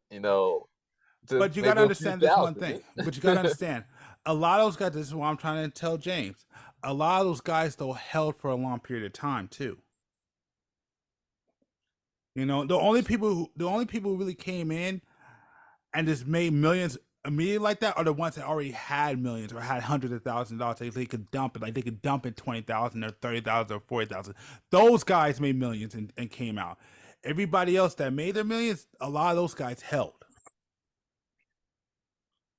but you got to understand this one thing. But you got to understand, a lot of those guys. This is what I'm trying to tell James. A lot of those guys though held for a long period of time too. You know, the only people who really came in and just made millions immediately like that are the ones that already had millions or had hundreds of thousands of dollars. They could dump it, like they could dump in 20,000 or 30,000 or 40,000. Those guys made millions and came out. Everybody else that made their millions, a lot of those guys held.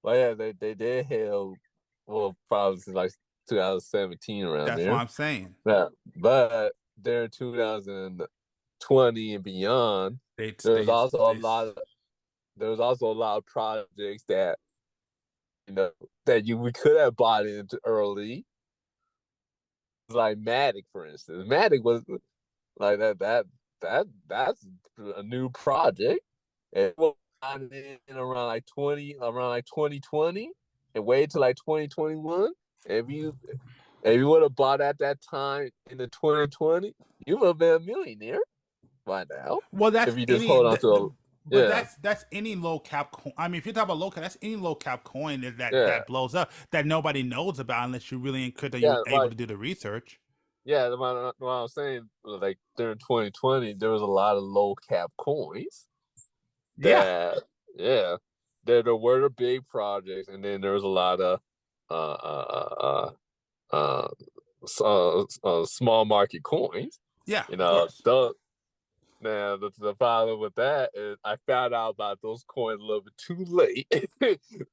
Well, yeah, they did held, well, probably since like 2017 around there. That's what I'm saying. Yeah, but during 2020 and beyond, there was also a lot of projects that we could have bought into early, like Matic, for instance. Matic was like that's a new project, and in around 2020, and wait till like 2021. If you would have bought at that time in the 2020, you would have been a millionaire by now. Well, that's if you just hold on to But that's any low cap coin. I mean, if you're talking about low cap, that's any low cap coin that blows up that nobody knows about unless you really you're able to do the research. Yeah, what I was saying, like during 2020, there was a lot of low cap coins. There were the big projects, and then there was a lot of small market coins. Yeah, Now, the problem with that is I found out about those coins a little bit too late.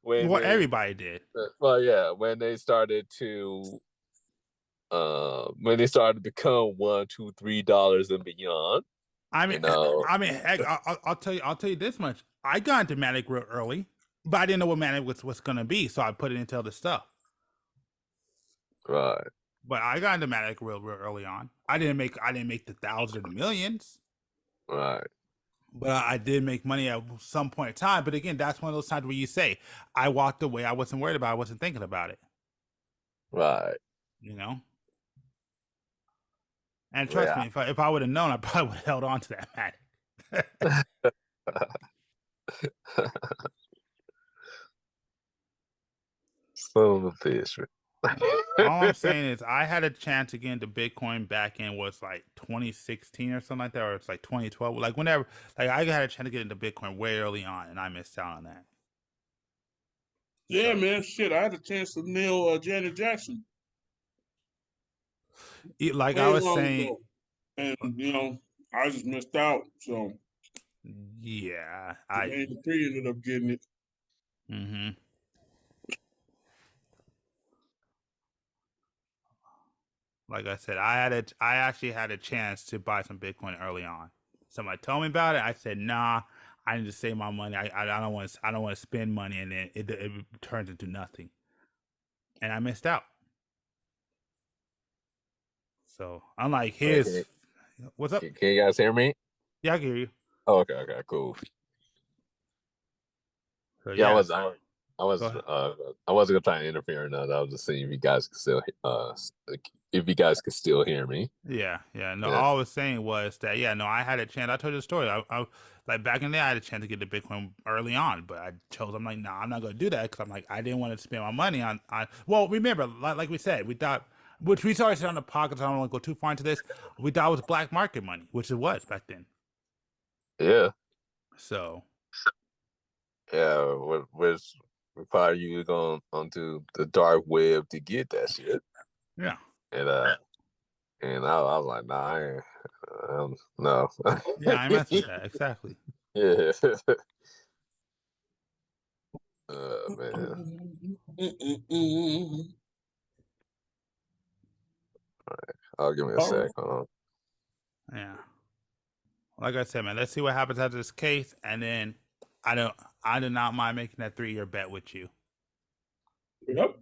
Everybody did. Well, yeah, when they started to become $1, $2, $3 and beyond. I mean, I'll tell you this much. I got into Matic real early, but I didn't know what Matic was going to be, so I put it into other stuff. Right. But I got into Matic real early on. I didn't make the thousands or the millions. Right. But I did make money at some point in time. But again, that's one of those times where you say, I walked away. I wasn't worried about it. I wasn't thinking about it. Right. You know? And trust me, if I would have known, I probably would have held on to that Matic. Son of a bitch. All I'm saying is I had a chance to get into Bitcoin back in was like 2016 or something like that, or it's like 2012. Like whenever, like I had a chance to get into Bitcoin way early on, and I missed out on that. Yeah, man, shit. I had a chance to nail Janet Jackson. Like I was saying, and I just missed out. So yeah, AT&T ended up getting it. Mm-hmm. Like I said, I actually had a chance to buy some Bitcoin early on. Somebody told me about it. I said, nah, I need to save my money. I don't want to spend money, and then it turns into nothing. And I missed out. So unlike his, what's up? Can you guys hear me? Yeah, I can hear you. Oh, okay, cool. So, yeah, I wasn't gonna try and interfere or nothing. I was just saying if you guys could still hear me. Yeah. No, all I was saying was that I had a chance. I told you the story. I like back in the day, I had a chance to get to Bitcoin early on, but I'm like, I'm not gonna do that because I'm like, I didn't want to spend my money on. Well, remember, like we said, we thought which we started on the podcast. I don't want to go too far into this. We thought it was black market money, which it was back then. Yeah. So. Yeah, which we probably used onto the dark web to get that shit. Yeah. And I was like, nah, I ain't, no. Yeah, I messed with that exactly. Yeah. Man. All right. I'll give me a sec. Yeah. Like I said, man, let's see what happens after this case, and then I do not mind making that 3-year bet with you. Yep.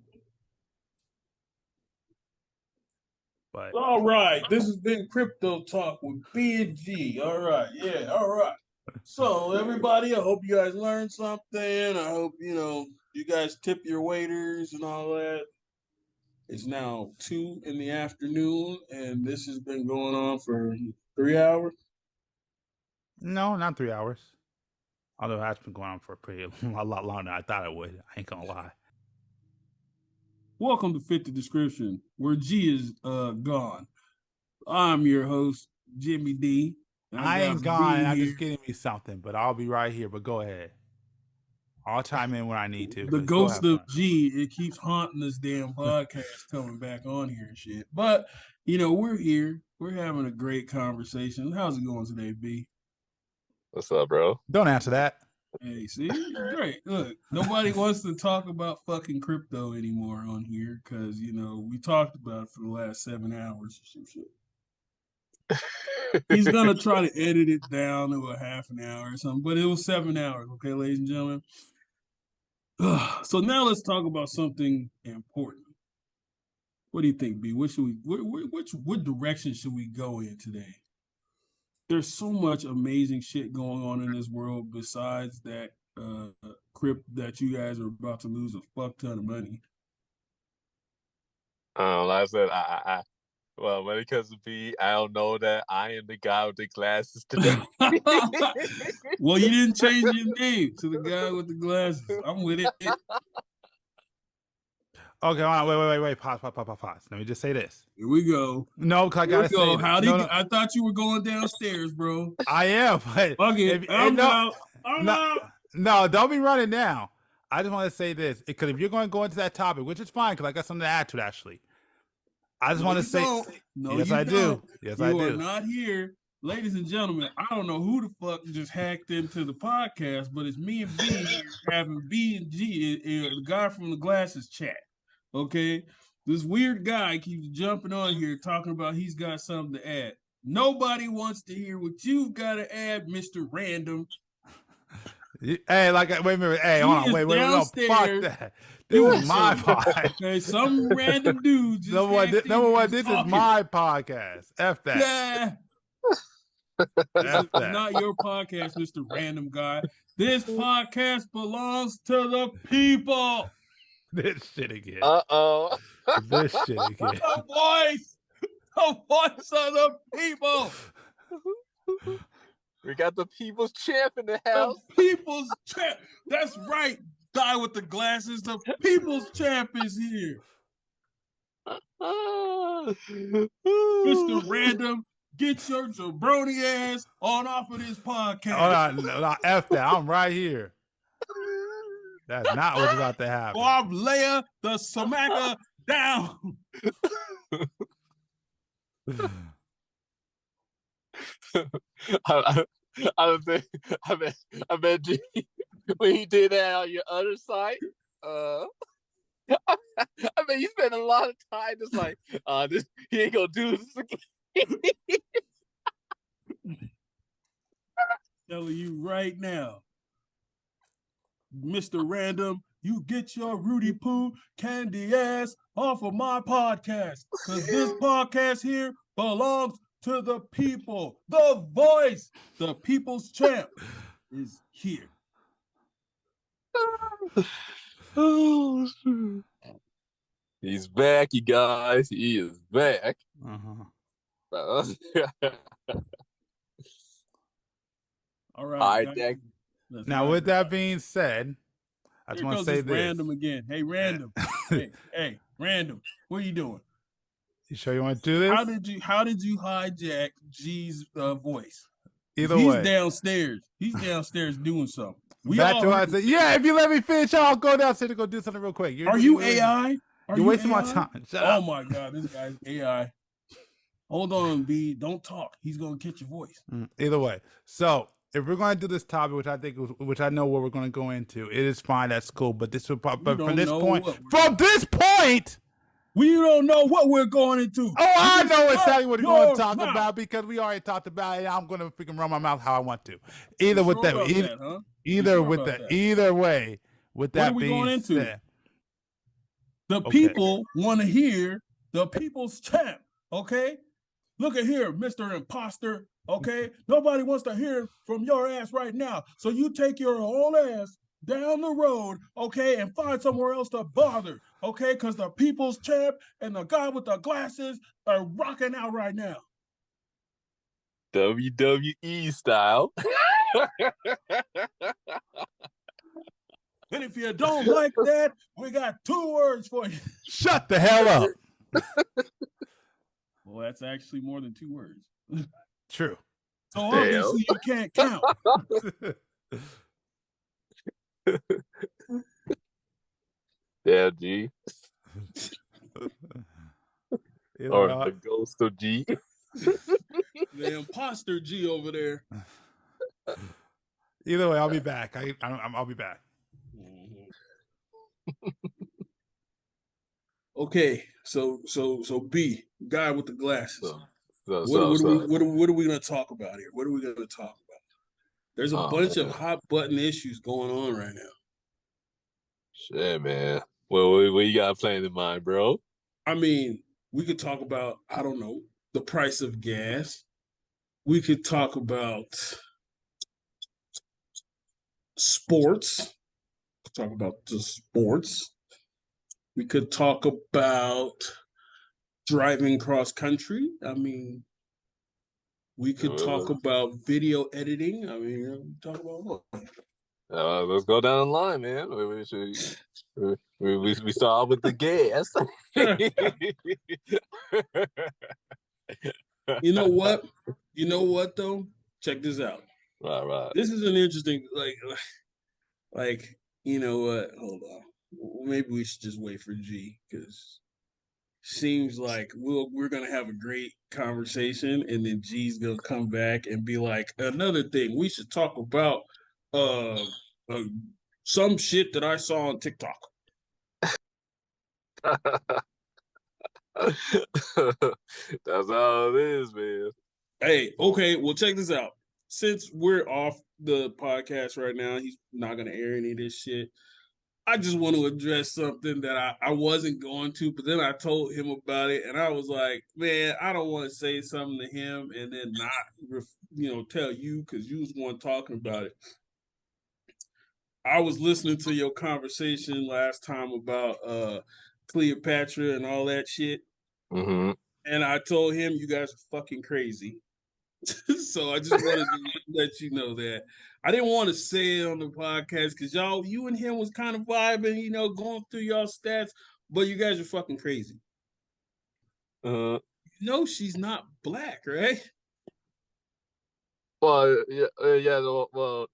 But all right, this has been Crypto Talk with B and G. All right, yeah, all right. So everybody, I hope you guys learned something. I hope you guys tip your waiters and all that. It's now 2 p.m, and this has been going on for 3 hours. No, not 3 hours. Although it has been going on for a lot longer than I thought it would. I ain't gonna lie. Welcome to Fit the Description, where G is gone. I'm your host, Jimmy D. I ain't gone. I'm just getting me something, but I'll be right here. But go ahead. I'll chime in when I need to. The ghost of G, it keeps haunting this damn podcast coming back on here and shit. But, we're here. We're having a great conversation. How's it going today, B? What's up, bro? Don't answer that. Hey, see? Great. Look, nobody wants to talk about fucking crypto anymore on here because, we talked about it for the last 7 hours or some shit. He's going to try to edit it down to a half an hour or something, but it was 7 hours, okay, ladies and gentlemen? So now let's talk about something important. What do you think, B? What direction should we go in today? There's so much amazing shit going on in this world besides that crypt that you guys are about to lose a fuck ton of money. Like I said, well, when it comes to B, I don't know that I am the guy with the glasses today. Well, you didn't change your name to the guy with the glasses. I'm with it. Okay, hold on, wait. Pause. Let me just say this. Here we go. No, because I gotta say this. No. I thought you were going downstairs, bro. I am, but okay, I'm out. No, don't be running down. I just want to say this because if you're going to go into that topic, which is fine, because I got something to add to it, actually. I just want to say, yes, I do. Yes, I do. You are not here. Ladies and gentlemen, I don't know who the fuck just hacked into the podcast, but it's me and B here having B and G, the guy from the glasses chat. Okay? This weird guy keeps jumping on here talking about he's got something to add. Nobody wants to hear what you've got to add, Mr. Random. Hey, wait a minute. Hey, hold on. Wait. No, fuck that. This is my podcast. Okay, some random dude just number one, this is my podcast. F that. Yeah. This is not your podcast, Mr. Random Guy. This podcast belongs to the people. This shit again. Uh-oh. This shit again. The voice of the people. We got the people's champ in the house. The people's champ. That's right. Guy with the glasses. The people's champ is here. Mr. Random, get your jabroni ass on off of this podcast. Hold on, F that. I'm right here. That's not what's about to happen. Or I'm Leia the Samaca down. I bet G, when he did that on your other site, I mean, you spent a lot of time just like, he ain't gonna do this again. Telling you right now, Mr. Random, you get your Rudy Poo candy ass off of my podcast. Because this podcast here belongs to the people. The voice, the people's champ is here. He's back, you guys. He is back. Uh-huh. All right. Now, with that being said, I just want to say this. Random again. Hey, Random. hey, Random. What are you doing? You sure you want to do this? How did you hijack G's voice? Either He's way. downstairs. He's downstairs doing something. Back to what I said. Yeah, if you let me finish, I'll go downstairs to go do something real quick. Are you AI? You're wasting my time. Shut up. Oh my God, this guy's AI. Hold on, B. Don't talk. He's gonna catch your voice. Either way. So if we're going to do this topic, which I know what we're going to go into, it is fine. That's cool. But this would probably, from this point, we don't know what we're going into. Oh, I know exactly what we're going to talk about because we already talked about it. I'm going to freaking run my mouth how I want to. Either with that, either way, with that being said, the people want to hear the people's champ. Okay, look at here, Mr. Imposter. Okay, nobody wants to hear from your ass right now. So you take your whole ass down the road, okay, and find somewhere else to bother, okay, because the people's champ and the guy with the glasses are rocking out right now. WWE style. And if you don't like that, we got 2 words for you. Shut the hell up. Well, that's actually more than 2 words. True. So obviously you can't count. Yeah, G. Or the ghost of G. The imposter G over there. Either way, I'll be back. I'll be back. Okay, so B, guy with the glasses. What are we gonna talk about here? What are we gonna talk about? There's a bunch of hot button issues going on right now. Shit, man. Well, what you got planned in mind, bro? I mean, we could talk about, I don't know, the price of gas. We could talk about sports. Talk about the sports. We could talk about driving cross country. I mean, we could talk about video editing. I mean, talk about what? Let's go down the line, man. We start with the gas. You know what? You know what though? Check this out. Right. This is an interesting, like you know what? Hold on. Maybe we should just wait for G because seems like we're gonna have a great conversation, and then G's gonna come back and be like, another thing we should talk about. Some shit that I saw on TikTok. That's how it is, man. Hey, okay, well, check this out. Since we're off the podcast right now, he's not going to air any of this shit. I just want to address something that I wasn't going to, but then I told him about it, and I was like, man, I don't want to say something to him and then not, tell you because you was the one talking about it. I was listening to your conversation last time about Cleopatra and all that shit. Mm-hmm. And I told him you guys are fucking crazy. So I just wanted to let you know that. I didn't want to say it on the podcast because you and him was kind of vibing, going through y'all stats, but you guys are fucking crazy. She's not black, right? Well, yeah. Well,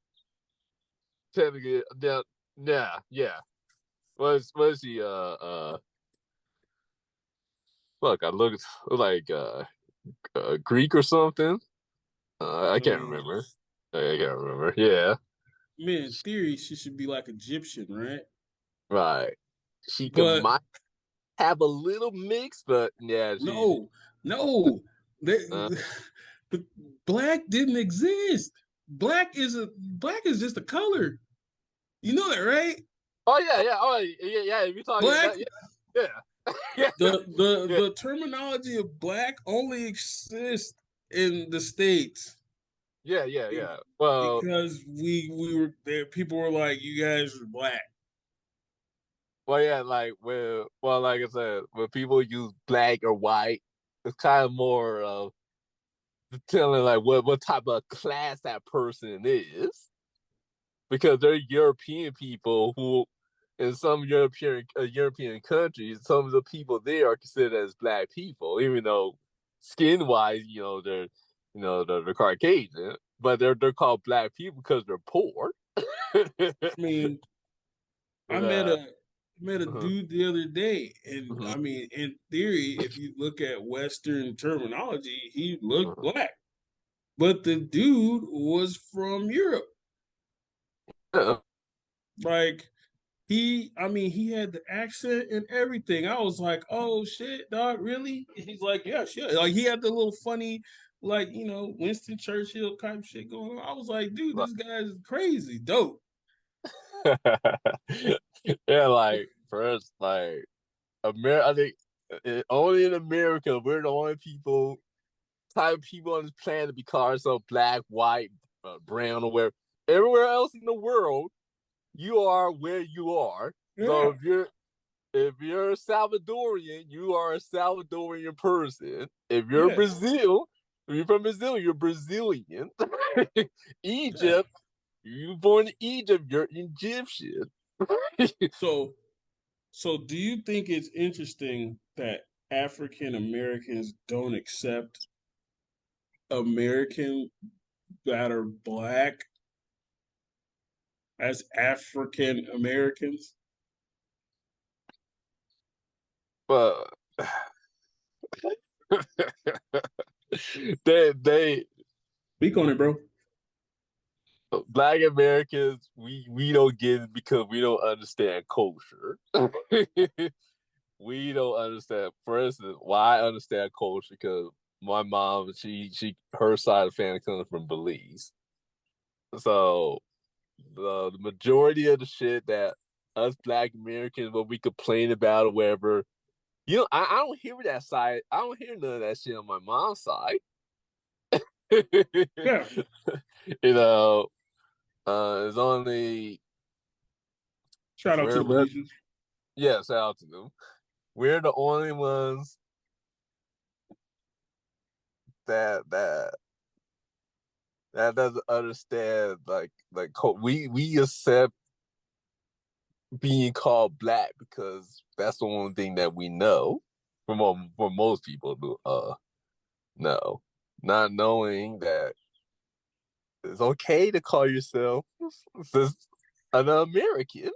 technically, yeah. Was he? Look, I look like Greek or something. I can't remember. I can't remember. Yeah. Man, in theory, she should be like Egyptian, right? Right. She might have a little mix, but yeah. No. But black didn't exist. Black is just a color. You know that, right? Oh yeah. Oh yeah. If you're talking black, about yeah. The terminology of black only exists in the States. Yeah. Well, because we were there, people were like, "You guys are black." Well, yeah, like like I said, when people use black or white, it's kind of more of telling like what type of class that person is, because they're European people who in some European countries, some of the people there are considered as black people, even though skin wise, they're Caucasian, but they're called black people because they're poor. I mean, I met uh, a uh-huh, dude the other day, and uh-huh, I mean, in theory, if you look at Western terminology, he looked uh-huh. black, but the dude was from Europe. Yeah, Like I mean, he had the accent and everything. I was like, oh shit, dog, really? He's like, yeah, sure. Like he had the little funny, like, Winston Churchill type shit going on. I was like, dude, this guy is crazy, dope. yeah, like for us, like I think only in America we're the only type of people on this planet to be called ourselves black, white, brown, or whatever. Everywhere else in the world, you are where you are. So Yeah, if you're Salvadorian, you are a Salvadorian person. If you're yes, Brazil, if you're from Brazil, you're Brazilian. yeah. Egypt, you born in Egypt, you're Egyptian. So, do you think it's interesting that African Americans don't accept American that are black as African Americans? But they Speak on it, bro. black Americans, we don't get it because we don't understand culture. We don't understand. For instance, why I understand culture because my mom, her side of the family comes from Belize, so the majority of the shit that us black Americans, what we complain about or whatever, I don't hear that side. I don't hear none of that shit on my mom's side. Yeah. you know, it's only Shout out to the we're Belizeans. yeah, shout out to them. We're the only ones that doesn't understand we accept being called black because that's the only thing that we know for most people to know, not knowing that it's okay to call yourself an American.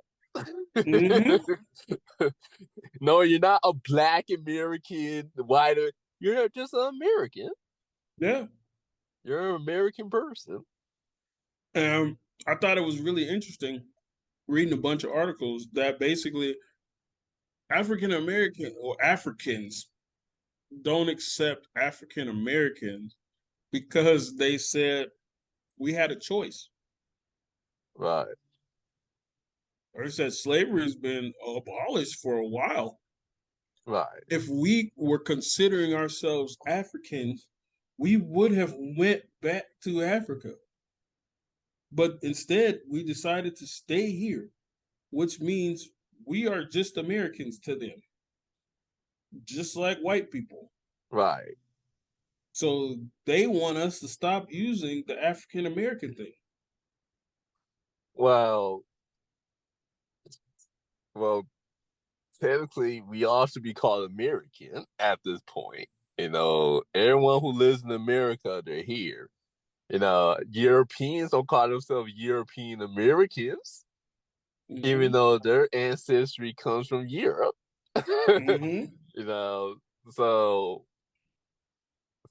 Mm-hmm. No, you're not a black American, white. You're just an American. Yeah. You're an American person. I thought it was really interesting reading a bunch of articles that basically African American or Africans don't accept African Americans because they said we had a choice. Right. Or it said slavery has been abolished for a while. Right. If we were considering ourselves Africans, we would have went back to Africa. But instead, we decided to stay here, which means we are just Americans to them, just like white people. Right. So they want us to stop using the African American thing. Well, well, technically, we all should be called American at this point. Everyone who lives in America, they're here. Europeans don't call themselves European Americans, even Mm-hmm. though their ancestry comes from Europe. Mm-hmm. you know, so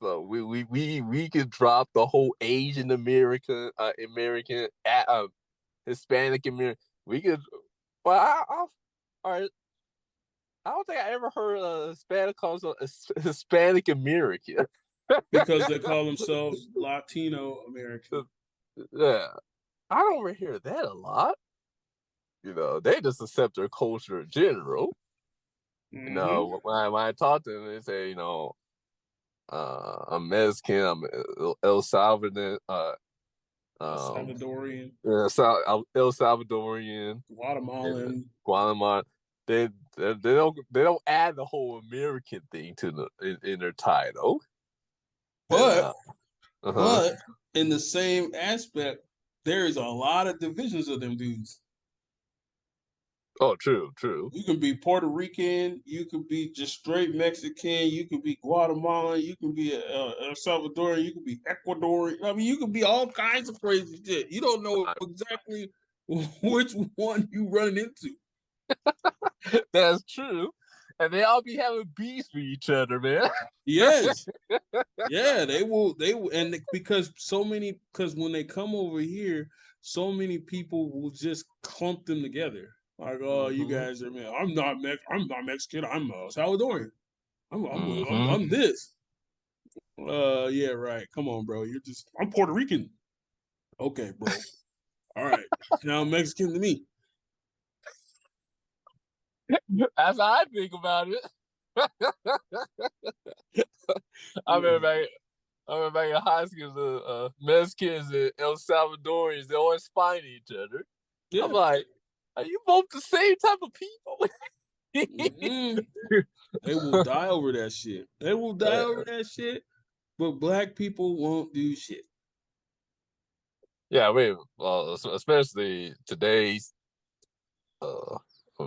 we could drop the whole Asian American, Hispanic American. We could, well, all right. I don't think I ever heard a Hispanic called a Hispanic American. Because they call themselves Latino American. Yeah, I don't ever hear that a lot. They just accept their culture in general. Mm-hmm. When I talk to them, they say, I'm Mexican, I'm El Salvador, um, Salvadorian, El Salvadorian, Guatemalan. Guatemala. They don't add the whole American thing to in their title. But Uh-huh. in the same aspect, there is a lot of divisions of them dudes. Oh, true, true. You can be Puerto Rican, you can be just straight Mexican, you can be Guatemalan, you can be El Salvadorian, you can be Ecuadorian. I mean, you can be all kinds of crazy shit. You don't know exactly which one you running into. That's true. And they all be having beefs with each other, man. Yes. Yeah, they will. Because when they come over here, so many people will just clump them together. Like, oh, you guys are man. I'm not Mexican. I'm Salvadorian. I'm this. Yeah, right. Come on, bro. I'm Puerto Rican. Okay, bro. All right. Now Mexican to me. That's how I think about it. I remember back in high school, the Mexicans and El Salvadorians, they always fighting each other. Yeah. I'm like, are you both the same type of people? They will die over that shit. They will die over that shit, but black people won't do shit. Yeah, especially today's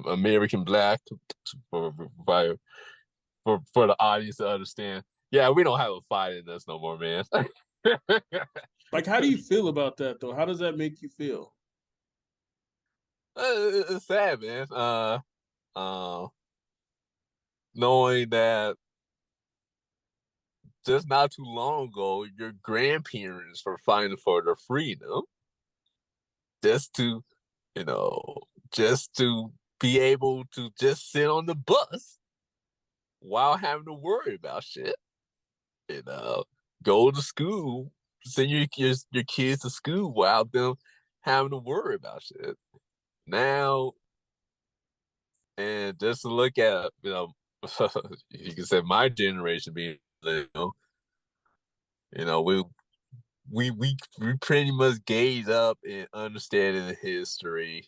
American black for the audience to understand. Yeah, we don't have a fight in us no more, man. Like, how do you feel about that, though? How does that make you feel? It's sad, man. Knowing that just not too long ago, your grandparents were fighting for their freedom, just to be able to just sit on the bus while having to worry about shit. Go to school, send your kids to school without them having to worry about shit. Now, and just to look at, you can say my generation being, we pretty much gauge up in understanding the history,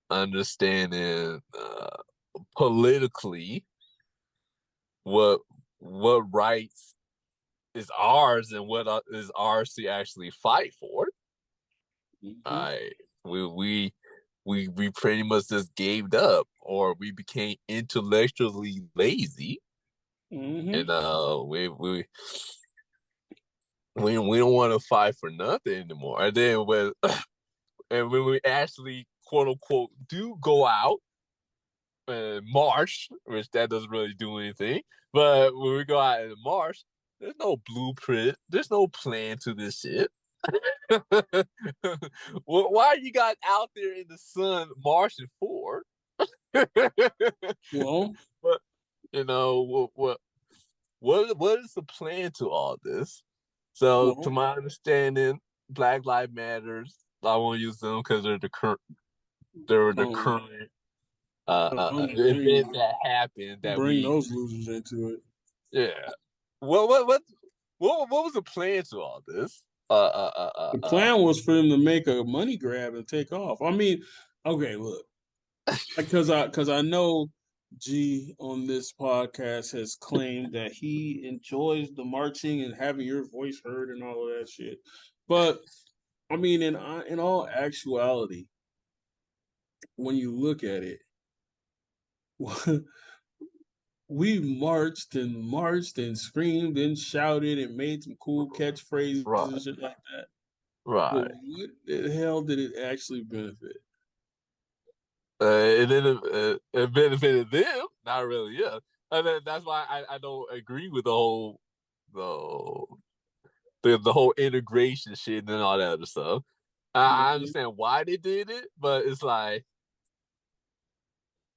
understanding politically what rights is ours and what is ours to actually fight for. We pretty much just gave up, or we became intellectually lazy, and we don't want to fight for nothing anymore. And then when we actually quote unquote do go out and march, which that doesn't really do anything, but when we go out and march, there's no blueprint, there's no plan to this shit. Why are you guys out there in the sun marching for? Well, but what is the plan to all this? So, to my understanding, Black Lives Matters. I won't use them because they're the current. They're the current event that happened. That bring those losers into it. Yeah. What was the plan to all this? The plan was for them to make a money grab and take off. I mean, okay, look, because I know G on this podcast has claimed that he enjoys the marching and having your voice heard and all of that shit. But I mean, in all actuality, when you look at it, we marched and screamed and shouted and made some cool catchphrases and shit like that. Right. But what the hell did it actually benefit? It benefited them, not really. Yeah, and then that's why I don't agree with the whole integration shit and all that other stuff. I understand why they did it, but it's like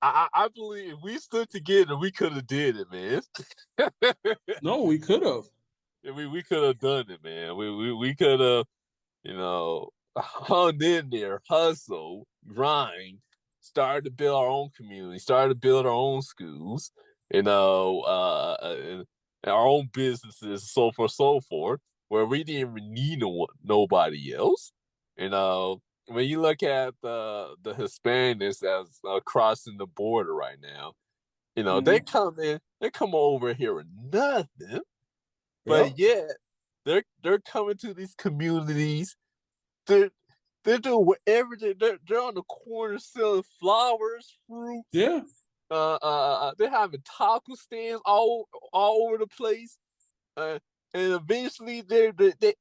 I believe if we stood together, we could have did it, man. No, we could have. We could have done it, man. We could have, hung in there, hustle, grind, started to build our own community, started to build our own schools, and our own businesses, so forth, where we didn't even need nobody else. When you look at the Hispanics that's crossing the border right now, they come over here with nothing, but yet they're coming to these communities. They're doing whatever. They're on the corner selling flowers, fruits. Yeah. They're having taco stands all over the place. And eventually they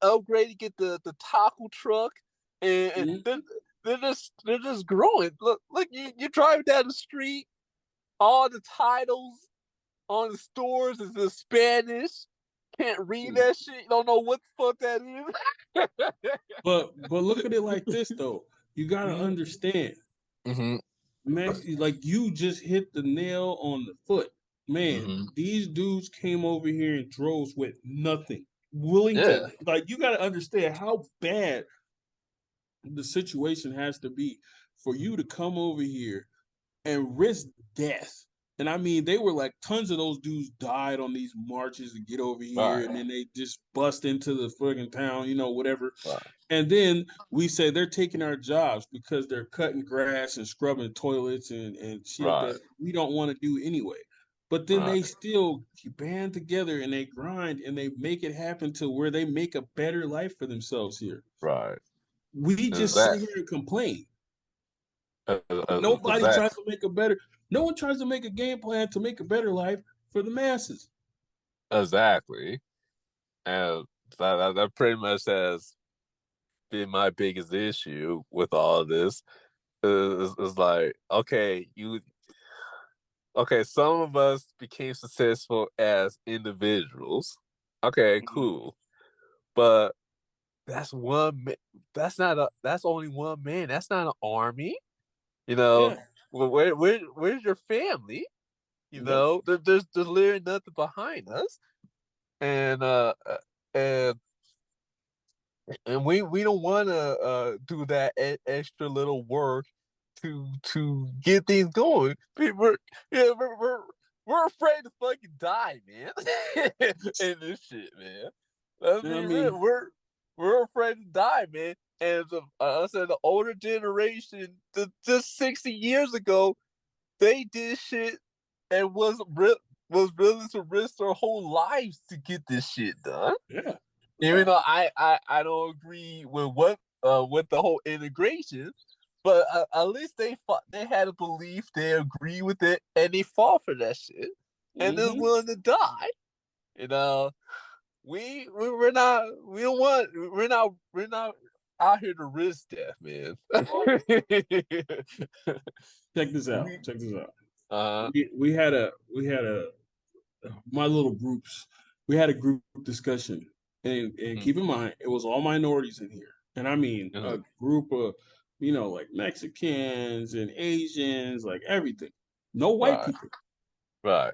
upgrade to get the taco truck, and they're just growing. Look, you drive down the street, all the titles on the stores is in Spanish. Can't read that shit. Don't know what the fuck that is. But look at it like this though. You gotta understand, man. Like you just hit the nail on the foot, man. These dudes came over here in droves with nothing, willing to like. You gotta understand how bad the situation has to be for you to come over here and risk death. And I mean, they were like tons of those dudes died on these marches to get over here, and then they just bust into the friggin' town, you know, whatever. And then we say they're taking our jobs because they're cutting grass and scrubbing toilets and shit that we don't want to do anyway. But then they still band together and they grind and they make it happen to where they make a better life for themselves here. Right. We just sit here and complain. Nobody tries to make a better. No one tries to make a game plan to make a better life for the masses. Exactly, and that pretty much has been my biggest issue with all of this. Is like, okay, some of us became successful as individuals. Okay, cool, but that's one. That's only one man. That's not an army. You know, where's your family? You know, there's literally nothing behind us, and we don't want to do that extra little work to get things going. We're afraid to fucking die, man. In this shit, man. We're afraid to die, man. And I said the older generation, just 60 years ago, they did shit and was willing to risk their whole lives to get this shit done. Yeah. Even though I don't agree with the whole integration, but at least they had a belief, they agree with it, and they fought for that shit, and they're willing to die. You know, we're not out here to risk death, man. Check this out. We had my little groups. We had a group discussion, and keep in mind it was all minorities in here, and I mean a group of like Mexicans and Asians, like everything. No white people. Right.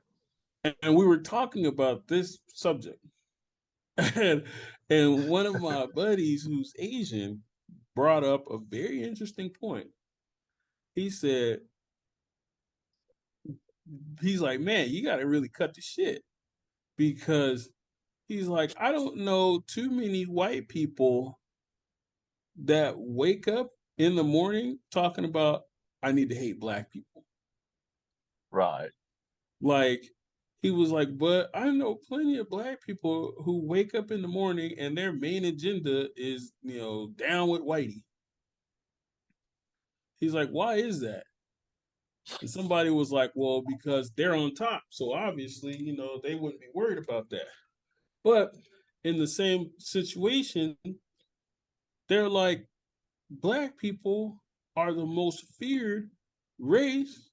And we were talking about this subject. And one of my buddies who's Asian brought up a very interesting point. He said, he's like, man, you got to really cut the shit, because he's like, I don't know too many white people that wake up in the morning talking about, I need to hate black people. Right. Like, he was like, but I know plenty of black people who wake up in the morning and their main agenda is, down with whitey. He's like, why is that? And somebody was like, well, because they're on top. So obviously, they wouldn't be worried about that. But in the same situation, they're like, black people are the most feared race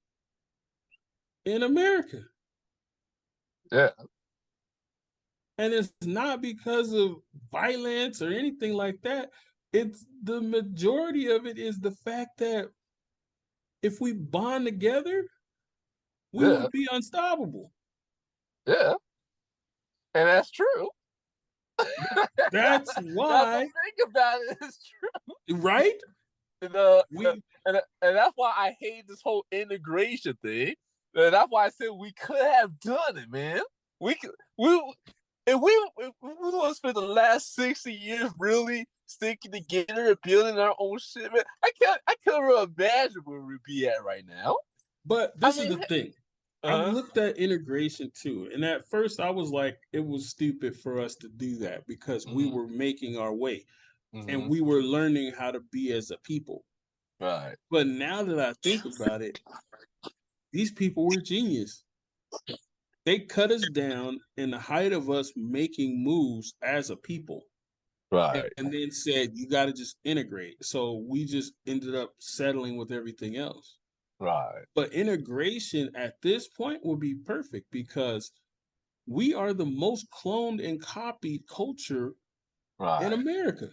in America. Yeah. And it's not because of violence or anything like that. It's the majority of it is the fact that if we bond together, we would be unstoppable. Yeah. And that's true. That's why. Think about it, it's true. Right? And that's why I hate this whole integration thing. And that's why I said we could have done it, man. If we want to spend the last 60 years really sticking together and building our own shit, man, I can't imagine where we'd be at right now. But this is the thing. I looked at integration too, and at first I was like, it was stupid for us to do that because we were making our way. and we were learning how to be as a people. Right. But now that I think about it, these people were genius. They cut us down in the height of us making moves as a people. Right. And then said, you got to just integrate. So we just ended up settling with everything else. Right. But integration at this point would be perfect because we are the most cloned and copied culture in America.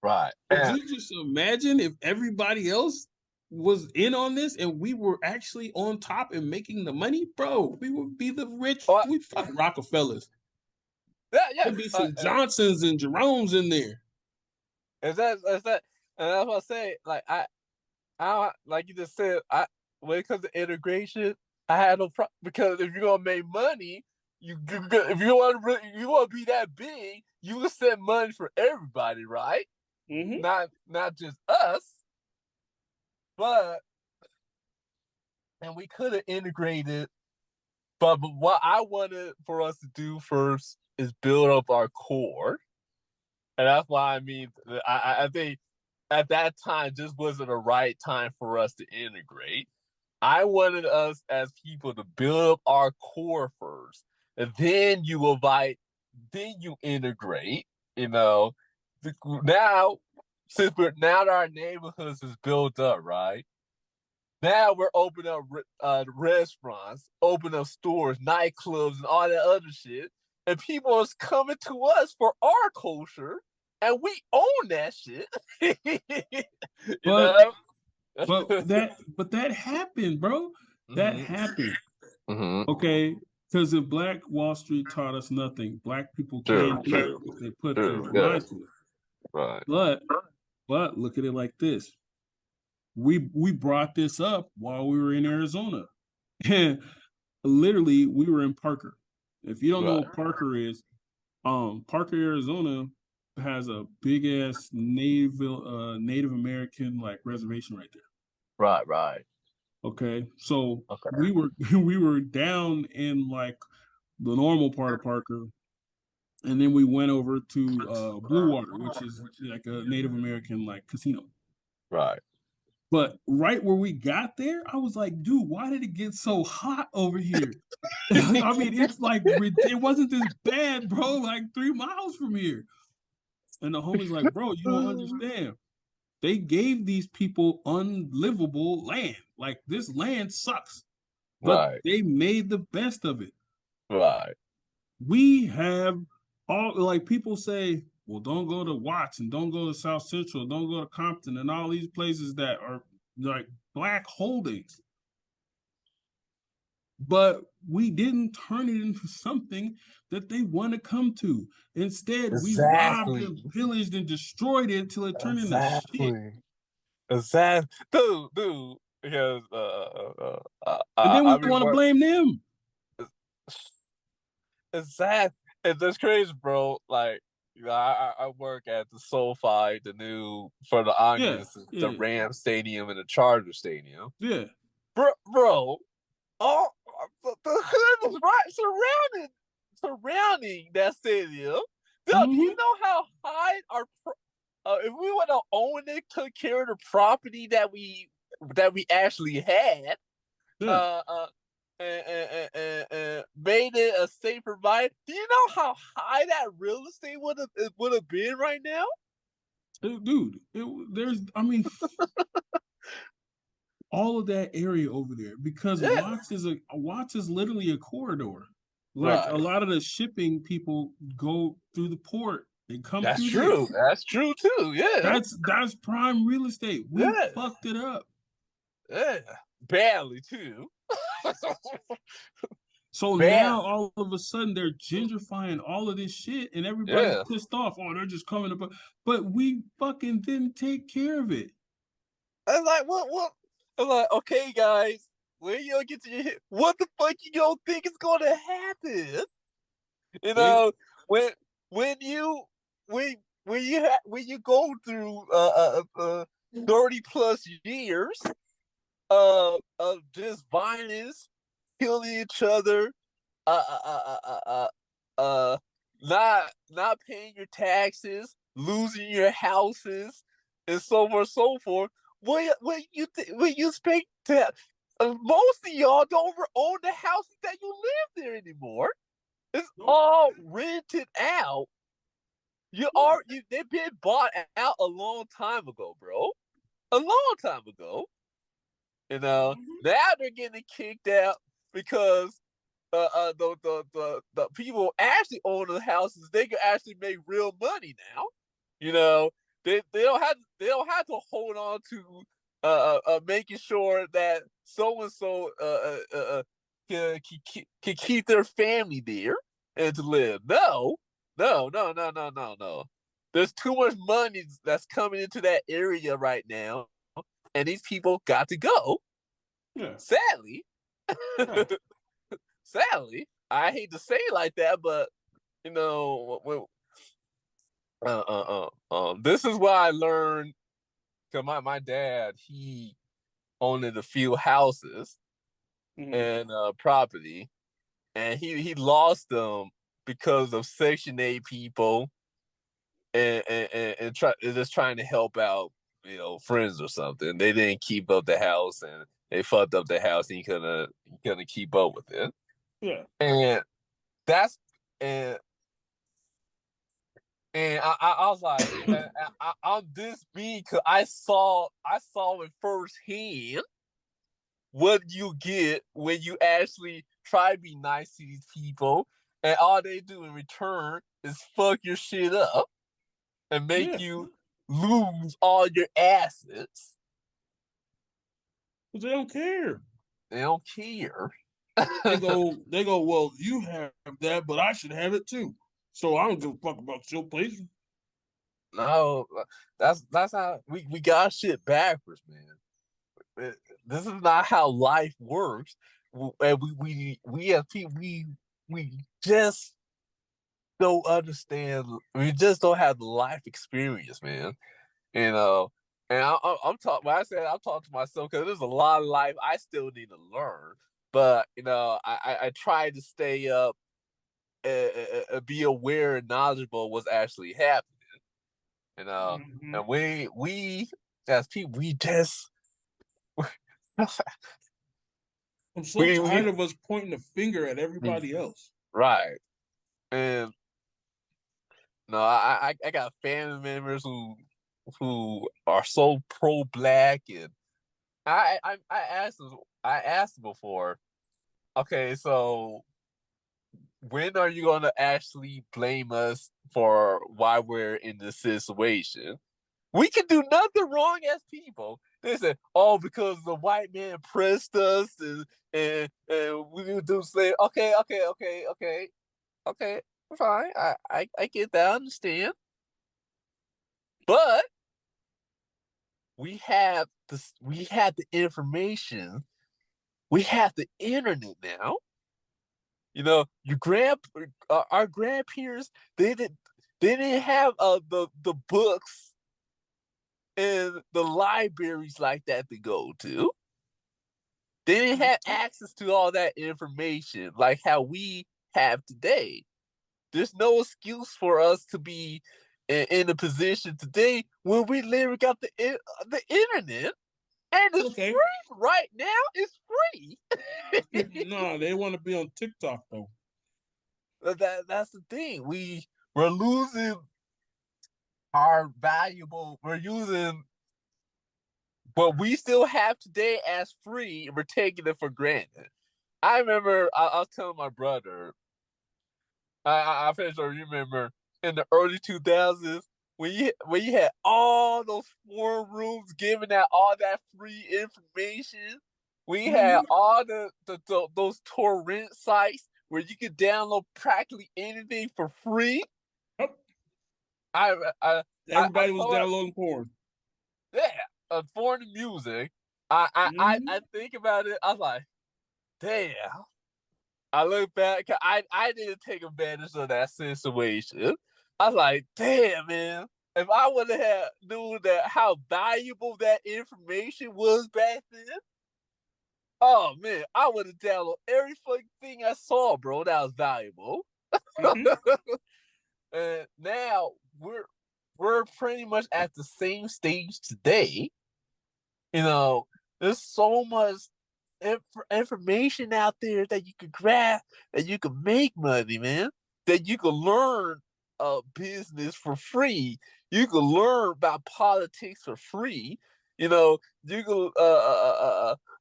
Right. Could you just imagine if everybody else was in on this and we were actually on top and making the money? Bro, we would be the rich. We'd fuck Rockefellers. Yeah, There'd be some Johnsons and Jeromes in there. Is that, and that's what I say. Like I like you just said. When it comes to integration, I had no problem because if you're gonna make money, if you want to be that big, you can send money for everybody, right? Mm-hmm. Not just us, and we could have integrated. But what I wanted for us to do first is build up our core. And that's why I think at that time just wasn't the right time for us to integrate. I wanted us as people to build up our core first, and then you integrate. Now since now that our neighborhoods is built up, right? Now we're opening up restaurants, opening up stores, nightclubs, and all that other shit. And people is coming to us for our culture, and we own that shit. But that happened, bro. That happened. Okay, because if Black Wall Street taught us nothing, Black people can do if they put their mind to it. Right. But look at it like this. We brought this up while we were in Arizona. And literally we were in Parker. If you don't know what Parker is, Parker, Arizona has a big ass Native American like reservation right there. Right. Okay. So we were down in like the normal part of Parker, and then we went over to Blue Water, which is like a Native American like casino. Right. But right where we got there, I was like, dude, why did it get so hot over here? I mean, it's like, it wasn't this bad, bro, like 3 miles from here. And the homie's like, bro, you don't understand. They gave these people unlivable land. Like, this land sucks. But they made the best of it. Right. We have all, like, people say, well, don't go to Watts and don't go to South Central, don't go to Compton and all these places that are like Black holdings. But we didn't turn it into something that they want to come to. Instead, we robbed and pillaged and destroyed it until it turned into shit. Exactly. Dude. Because and then we want to blame them. Exactly. And that's crazy, bro. Like, I work at the SoFi, the new for the audience, the Ram Stadium and the Charger Stadium. Yeah, bro. All the hood was right surrounding that stadium. Dude, you know how high our if we would have owned it, took care of the property that we actually had, and made it a safer vibe. Do you know how high that real estate would have been right now? Dude, all of that area over there, because Watts is literally a corridor. Like a lot of the shipping people go through the port and come That's through. True. There. That's true too. Yeah. That's prime real estate. We fucked it up. Yeah. Badly too. So now all of a sudden they're gentrifying all of this shit and everybody's pissed off. Oh, they're just coming up. But we fucking didn't take care of it. I'm like, what? I'm like, okay, guys, when you get to your hit, what the fuck you don't think is gonna happen? You know, when you go through 30 plus years of just violence, killing each other, not paying your taxes, losing your houses, and so on and so forth. What you expect to have? Most of y'all don't own the houses that you live there anymore. It's all rented out. They've been bought out a long time ago, bro. A long time ago. You know, now they're getting kicked out because the people actually own the houses. They can actually make real money now. You know, they don't have to hold on to making sure that so and so can keep their family there and to live. No. There's too much money that's coming into that area right now, and these people got to go. Yeah. Sadly, sadly, I hate to say it like that, but you know, this is what I learned. Cause my dad, he owned a few houses and property, and he lost them because of Section 8 people and just trying to help out, you know, friends or something. They didn't keep up the house and they fucked up the house and he couldn't keep up with it. Yeah. And that's and I was like, I'm this big because I saw it firsthand. What you get when you actually try to be nice to these people, and all they do in return is fuck your shit up and make you lose all your assets. But they don't care. They don't care. They go, well, you have that, but I should have it too. So I don't give a fuck about your place. No, that's how we got shit backwards, man. This is not how life works. And we as people, we just don't understand. We just don't have the life experience, man. You know, and I'm talking. When I said I'm talking to myself because there's a lot of life I still need to learn. But you know, I try to stay up, be aware and knowledgeable of what's actually happening. You know, and we as people, we just. I'm so tired of us pointing the finger at everybody else. Right. And no, I got family members who are so pro black, and I asked them before, okay, so when are you gonna actually blame us for why we're in this situation? We can do nothing wrong as people. They said, "Oh, because the white man pressed us, and we would do slave." Okay, fine. I get that. I understand. But we have the information. We have the internet now. You know, our grandparents, they didn't have the books and the libraries like that to go to. They didn't have access to all that information like how we have today. There's no excuse for us to be in a position today when we literally got the internet and it's free right now. It's free. No, they want to be on TikTok though. That's the thing. We're losing our valuable. We're using what we still have today as free, and we're taking it for granted. I remember I was telling my brother. I'm pretty sure you remember in the early 2000s when you had all those forum rooms giving out all that free information. We had all those torrent sites where you could download practically anything for free. Everybody was downloading porn. Yeah, foreign music. I think about it. I was like, damn. I look back. I didn't take advantage of that situation. I was like, damn, man. If I would have knew that how valuable that information was back then, oh man, I would have downloaded every fucking thing I saw, bro. That was valuable. And now we're pretty much at the same stage today. There's so much information out there that you could grab, that you could make money, man. That you could learn business for free. You could learn about politics for free. You could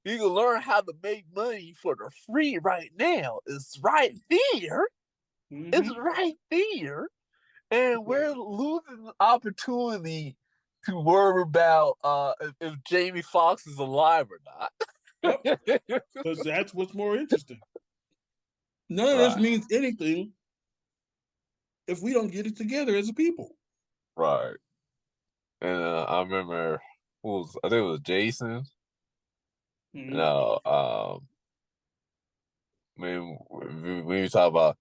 you can learn how to make money for the free right now. It's right there. It's right there. And we're losing the opportunity to worry about if Jamie Foxx is alive or not. Because that's what's more interesting. None of this means anything if we don't get it together as a people. Right. And I remember, I think it was Jason. We talk about,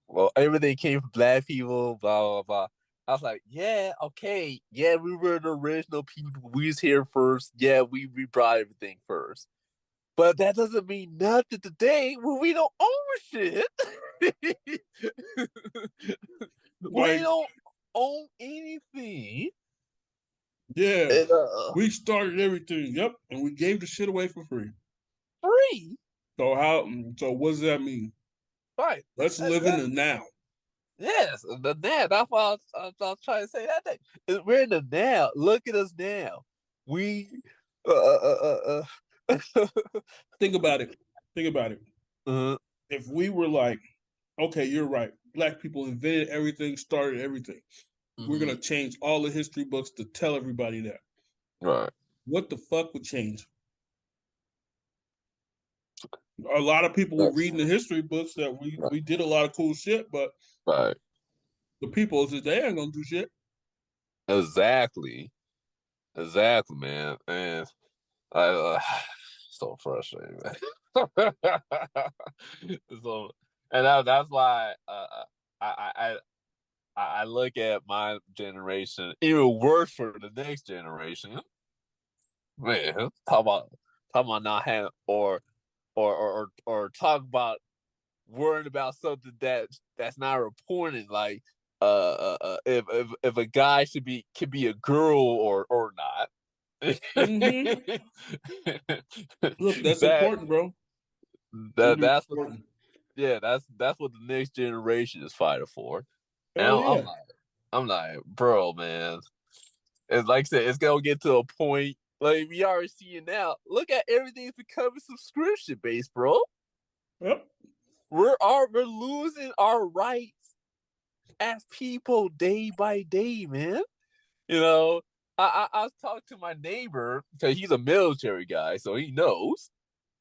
well, everything came from black people, blah, blah, blah. I was like, yeah, okay. Yeah, we were the original people. We was here first. Yeah, we brought everything first. But that doesn't mean nothing today when we don't own shit. We don't own anything. Yeah. And, we started everything. Yep. And we gave the shit away for free. Free? So what does that mean? Right. Let's live in the now. Yes, the now. That's what I was trying to say that day. We're in the now. Look at us now. We Think about it. If we were like, okay, you're right. Black people invented everything, started everything. We're gonna change all the history books to tell everybody that. Right. What the fuck would change? A lot of people were reading the history books that we did a lot of cool shit, but the people said they ain't gonna do shit. Exactly, man. And so frustrating, man. That's why I look at my generation even worse for the next generation. Man, talk about not having or talk about worrying about something that's not reported, like if a guy can be a girl or not. Look, that's important, bro. That's important. That's what the next generation is fighting for. And I'm like, bro, man. It's like I said, it's gonna get to a point. Like we already see it now. Look at everything's becoming subscription based, bro. Yep. We're losing our rights as people day by day, man. I was talking to my neighbor because he's a military guy, so he knows.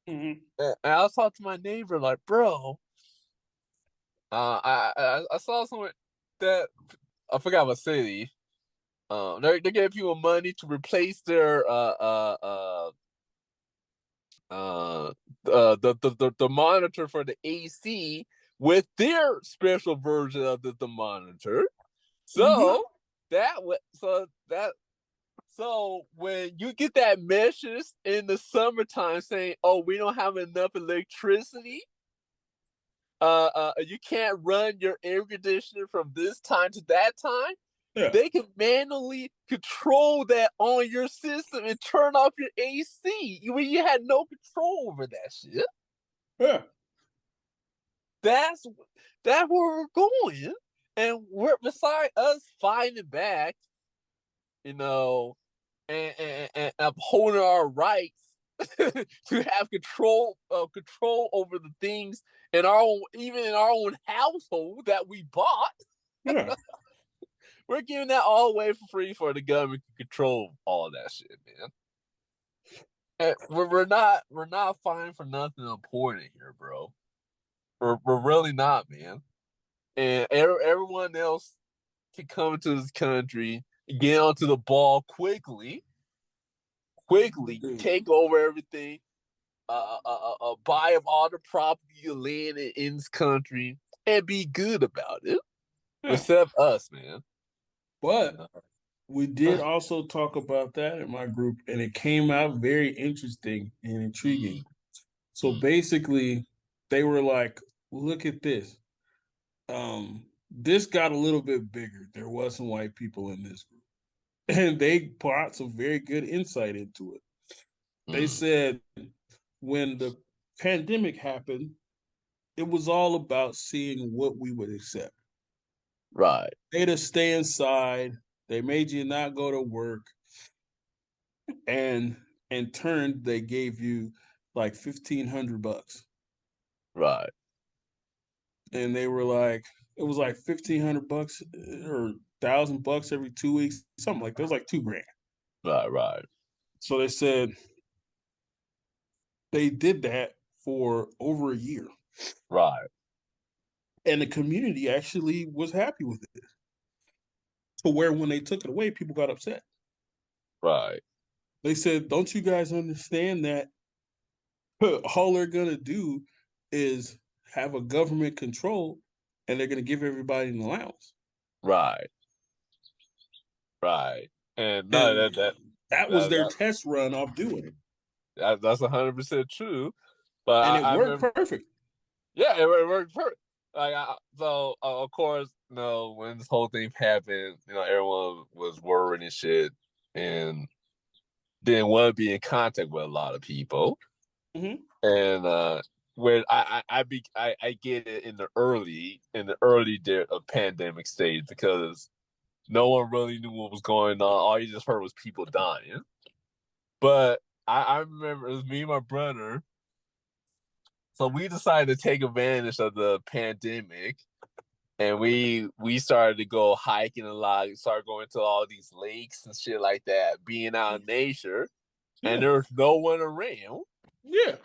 And I was talking to my neighbor, like, bro, I saw somewhere that I forgot what city. They're giving people money to replace their the monitor for the AC with their special version of the monitor. So so when you get that message in the summertime saying, "Oh, we don't have enough electricity. You can't run your air conditioner from this time to that time." Yeah. They can manually control that on your system and turn off your AC when you had no control over that shit. Yeah. That's where we're going. And we're beside us fighting back, and upholding our rights to have control over the things in our own household that we bought. Yeah. We're giving that all away for free for the government to control all of that shit, man. And we're not fighting for nothing important here, bro. We're really not, man. And everyone else can come into this country, get onto the ball quickly, take over everything, buy up all the property, land in this country, and be good about it. Yeah. Except us, man. But we did also talk about that in my group, and it came out very interesting and intriguing. So basically, they were like, look at this. This got a little bit bigger. There was some white people in this group, and they brought some very good insight into it. They said when the pandemic happened, it was all about seeing what we would accept. Right. They to stay inside. They made you not go to work, and in turn, they gave you like $1,500. Right. And they were like, it was like $1,500 or $1,000 every 2 weeks, something like that. It was like $2,000. Right. Right. So they said they did that for over a year. Right. And the community actually was happy with it. To where when they took it away, people got upset. Right. They said, don't you guys understand that all they're going to do is have a government control and they're going to give everybody an allowance? Right. Right. And that was their test run of doing it. That's 100% true. But and it worked perfect. Yeah, it worked perfect. Like, so of course, when this whole thing happened, everyone was worried and shit, and didn't want to be in contact with a lot of people. Mm-hmm. And when I get it in the early pandemic stage, because no one really knew what was going on. All you just heard was people dying. But I remember it was me and my brother. So we decided to take advantage of the pandemic, and we started to go hiking a lot. We started going to all these lakes and shit like that, being out in nature, and there was no one around. Yeah.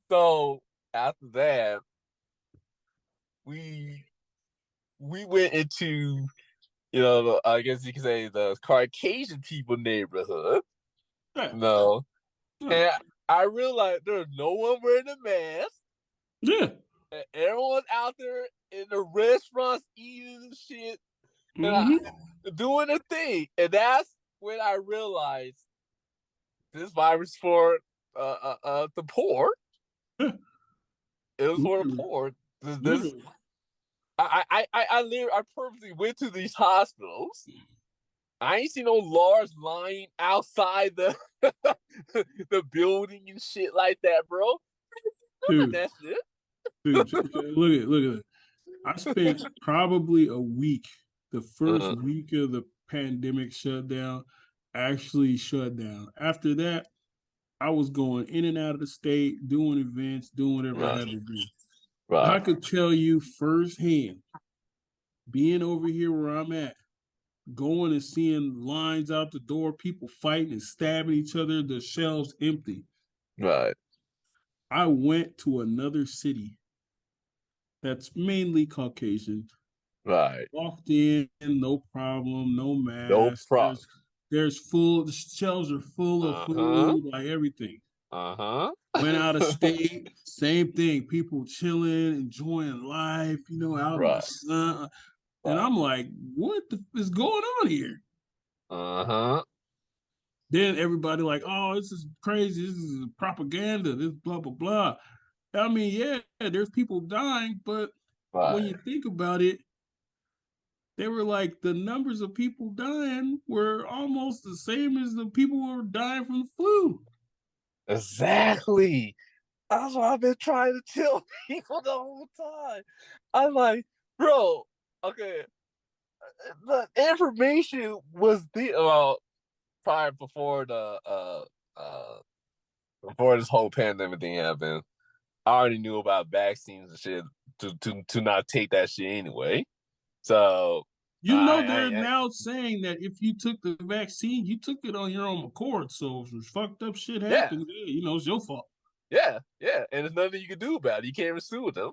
So after that, we went into, I guess you could say, the Caucasian people neighborhood. Yeah. No. And I realized there's no one wearing a mask. Yeah. And everyone's out there in the restaurants eating shit, and doing a thing. And that's when I realized this virus for the poor. Yeah. It was for the poor. I purposely went to these hospitals. I ain't seen no large line outside the the building and shit like that, bro. Dude, that shit. Dude, look at it. I spent probably a week, the first week of the pandemic shutdown, actually shut down. After that, I was going in and out of the state, doing events, doing whatever I had to do. Right. I could tell you firsthand, being over here where I'm at, going and seeing lines out the door, people fighting and stabbing each other, the shelves empty. Right. I went to another city that's mainly Caucasian. Right. Walked in, no problem, no mask. No problem. There's full, the shelves are full of food, like everything. Went out of state, same thing. People chilling, enjoying life, out in the sun. And I'm like, what is going on here? Then everybody like, oh, this is crazy. This is propaganda. This blah, blah, blah. I mean, yeah, there's people dying, but when you think about it, they were like, the numbers of people dying were almost the same as the people who were dying from the flu. Exactly. That's what I've been trying to tell people the whole time. I'm like, bro, okay, the information was prior before before this whole pandemic thing happened. I already knew about vaccines and shit to not take that shit anyway. So they're now saying that if you took the vaccine, you took it on your own accord. So if fucked up shit happens, it's your fault. Yeah, and there's nothing you can do about it. You can't even sue them.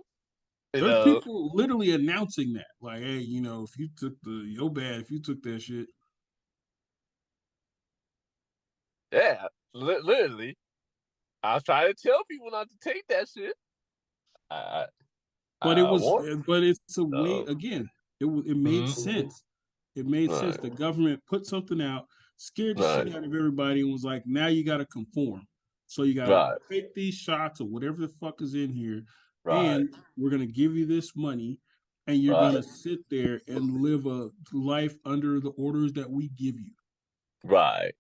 There's people literally announcing that, like, hey, if you took if you took that shit. Yeah, literally. I was trying to tell people not to take that shit. But it's a way, again, it made sense. It made sense. The government put something out, scared the shit out of everybody, and was like, now you got to conform. So you got to take these shots or whatever the fuck is in here, and we're going to give you this money, and you're Right. gonna sit there and live a life under the orders that we give you. Right.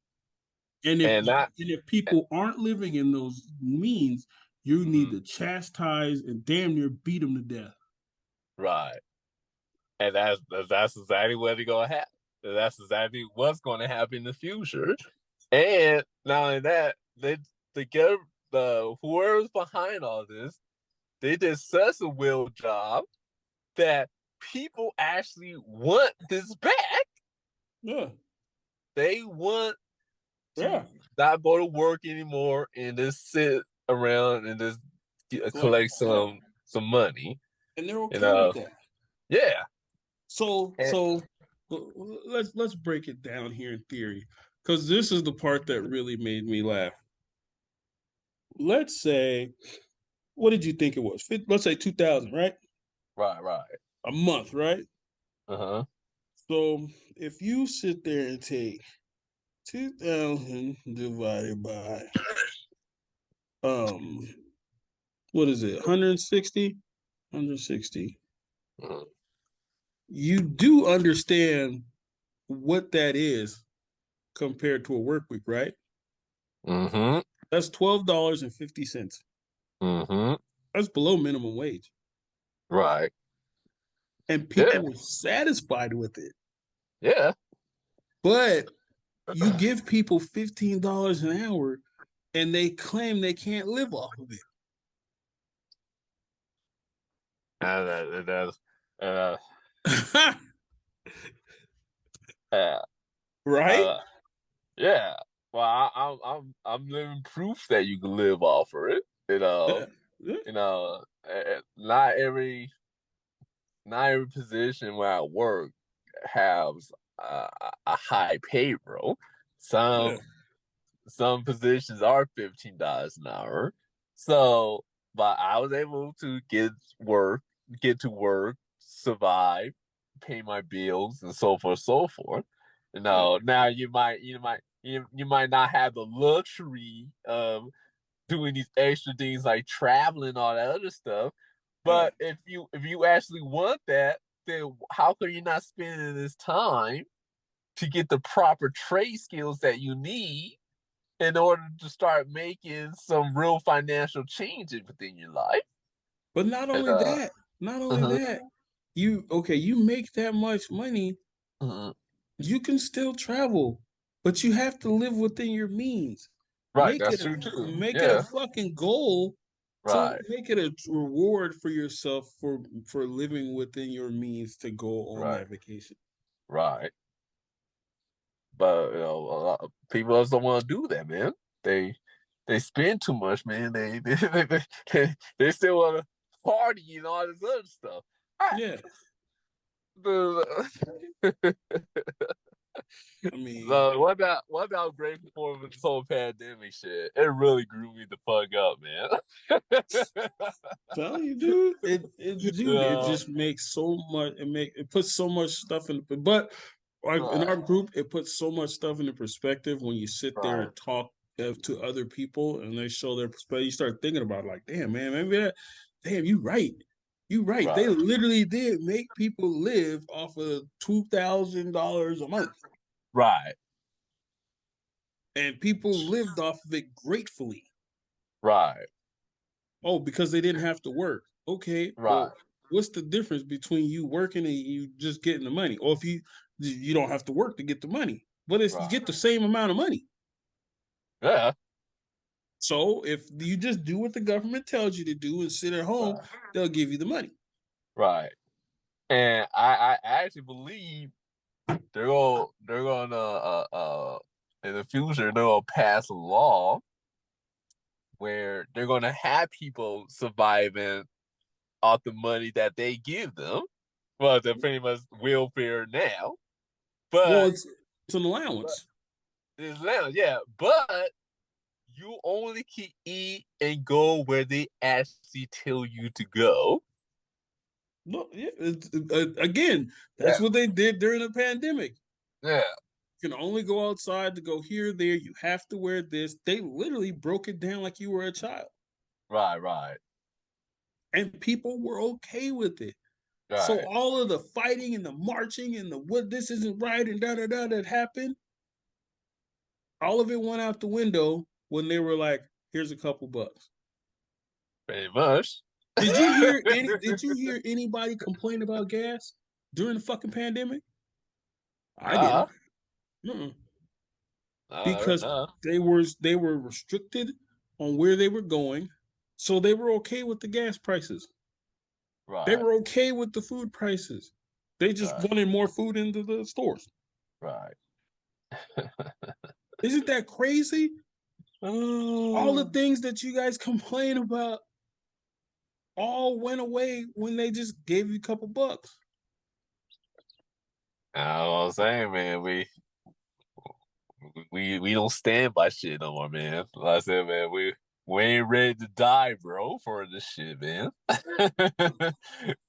And And that if people aren't living in those means, you need to chastise and damn near beat them to death. right. And that's exactly what is gonna happen. That's exactly what's gonna happen in the future. And not only that, they get the whoever's behind all this, they did such a well job that people actually want this back. Yeah. They want to Yeah. not go to work anymore and just sit around and just collect some money. And they're okay with that. Yeah. So let's break it down here in theory, because this is the part that really made me laugh. Let's say, what did you think it was? Let's say 2,000, right? Right. A month, right? Uh-huh. So if you sit there and take 2,000 divided by what is it? 160? 160. Mm-hmm. You do understand what that is compared to a work week, right? Mm-hmm. That's $12.50. Mm-hmm. That's below minimum wage. Right. And people were satisfied with it. Yeah. But you give people $15 an hour and they claim they can't live off of it. And that's Right? yeah. Well, I'm living proof that you can live off of it. Not every position where I work has a high payroll. Some positions are $15 an hour. So, but I was able to get to work, survive, pay my bills, and so forth, so forth. Now you might not have the luxury of doing these extra things like traveling and all that other stuff. But if you actually want that, then how come you're not spending this time to get the proper trade skills that you need in order to start making some real financial changes within your life? But not only that, you make that much money, you can still travel, but you have to live within your means. Right, that's true too. Make it a fucking goal to Right. make it a reward for yourself for living within your means to go on that vacation. Right. But a lot of people just don't want to do that, man. They spend too much, man. They still want to party and all this other stuff. Yeah. I mean, what about great performance this whole pandemic shit? It really grew me the fuck up, man. Tell you, dude, it just makes so much. It puts so much stuff in. But in our group, it puts so much stuff into perspective when you sit there and talk to other people and they show their perspective. You start thinking about like, damn, man, maybe that. Damn, you right. You right. They literally did make people live off of $2,000 a month. Right. And people lived off of it gratefully. Right. Oh, because they didn't have to work. Okay. Right. Well, what's the difference between you working and you just getting the money? Or if you don't have to work to get the money, but you get the same amount of money. Yeah. So if you just do what the government tells you to do and sit at home, they'll give you the money. Right. And I actually believe they're gonna in the future they're gonna pass a law where they're gonna have people surviving off the money that they give them. Well, they're pretty much welfare now. But it's an allowance. It's allowance, yeah. But you only can eat and go where they actually tell you to go. No, yeah. Again, that's what they did during the pandemic. Yeah. You can only go outside to go here, there. You have to wear this. They literally broke it down like you were a child. Right. And people were okay with it. So Right. all of the fighting and the marching and the what this isn't right and da da da that happened, all of it went out the window when they were like, "Here's a couple bucks." Pretty much. Did you hear any? Did you hear anybody complain about gas during the fucking pandemic? I Nah. didn't. Mm-mm. Nah. Because Nah. they were restricted on where they were going, so they were okay with the gas prices. They Right. were okay with the food prices. They just Right. wanted more food into the stores. Right. Isn't that crazy? All the Oh. things that you guys complain about all went away when they just gave you a couple bucks. I know what I'm saying, man. We don't stand by shit no more, man. Like I said, man, we ain't ready to die, bro, for this shit, man.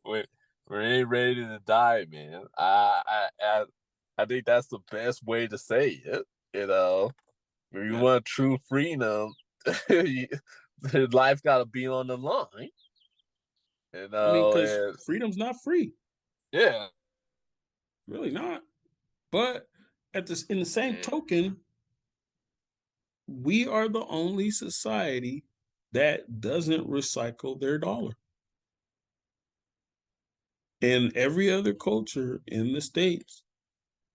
we we ain't ready to die, man. I think that's the best way to say it. You know, if you Yeah. want true freedom, life got to be on the line. You I mean, know, because and freedom's not free, yeah, really not. But in the same and, token, we are the only society that doesn't recycle their dollar. In every other culture in the States,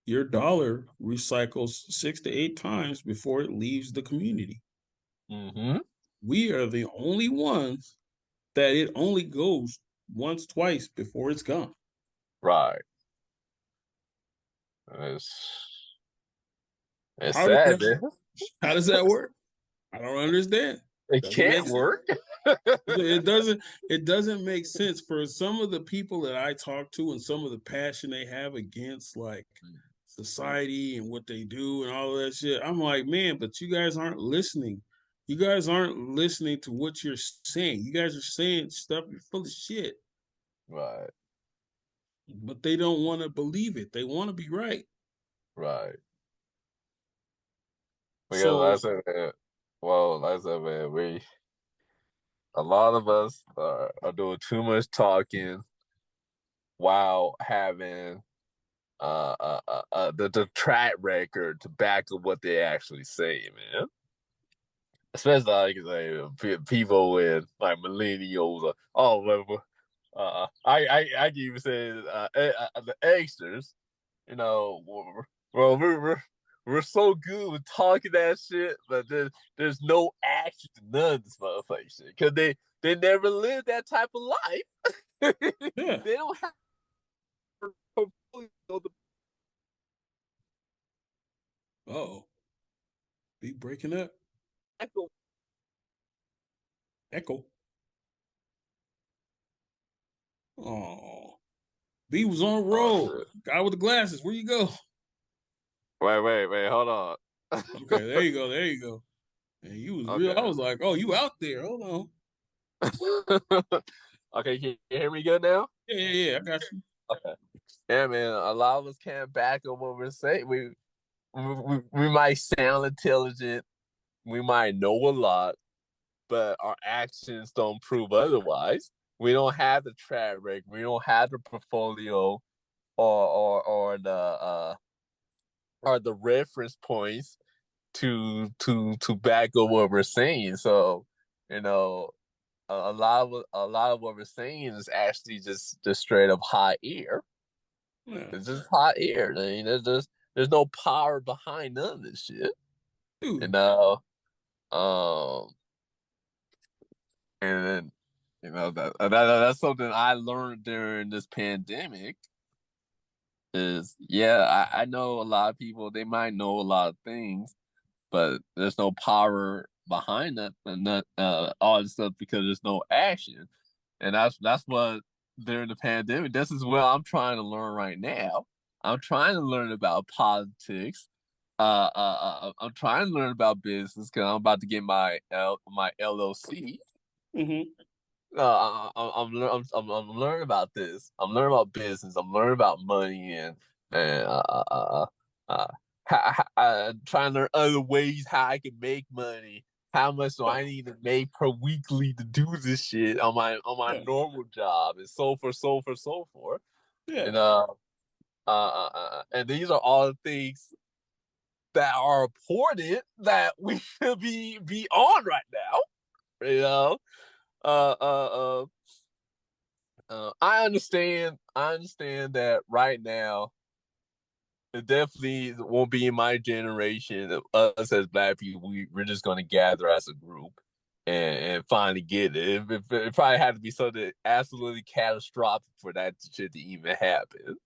your dollar recycles 6 to 8 times before it leaves the community. mm-hmm, We are the only ones that it only goes once, twice before it's gone. right. It's it's How does sad, that, man. how does that work? I don't understand. It Doesn't can't make sense. work. It doesn't make sense for some of the people that I talk to and some of the passion they have against like society and what they do and all of that shit. I'm like, man, but you guys aren't listening. You guys aren't listening to what you're saying. You guys are saying stuff you're full of shit, Right, but they don't want to believe it. They want to be right. right. Because So I said, man, well, I said, man, a lot of us are doing too much talking while having the track record to back up what they actually say, man. Especially like people with like millennials. I can even say the extras. You know, well, we're so good with talking that shit, but there's no action to none of this motherfucker shit because they never lived that type of life. yeah. They don't have portfolio to Oh, be breaking up. back up. Echo. Oh, B was on the Oh road. shit! Guy with the glasses. Where you go? Wait, hold on. Okay, there you go. There you go. And you was real. I Okay. was like, oh, you out there? Hold on. Okay, can you hear me good now? Yeah, yeah, yeah. I got you. Okay. Yeah, man. A lot of us can't back up what we're saying. We might sound intelligent. We might know a lot, but our actions don't prove otherwise. We don't have the track record. We don't have the portfolio or the reference points to back up what we're saying. So, you know, a lot of what we're saying is actually just straight up hot air. Yeah, It's just hot air. I mean, there's no power behind none of this shit. You dude. know, um, and then that's something I learned during this pandemic. Is yeah, I know a lot of people. They might know a lot of things, but there's no power behind that and that all this stuff because there's no action, and that's what during the pandemic. This is what I'm trying to learn right now. I'm trying to learn about politics. I'm trying to learn about business because I'm about to get my LLC. Mm-hmm. I'm learning about this. I'm learning about business. I'm learning about money and trying to learn other ways how I can make money how much do I need to make per weekly to do this shit on my normal job, and so forth. Yeah. And these are all the things that are important that we should be on right now. You know, I understand that right now. It definitely won't be in my generation. Us as Black people, we're just going to gather as a group and finally get it. It probably had to be something absolutely catastrophic for that shit to even happen.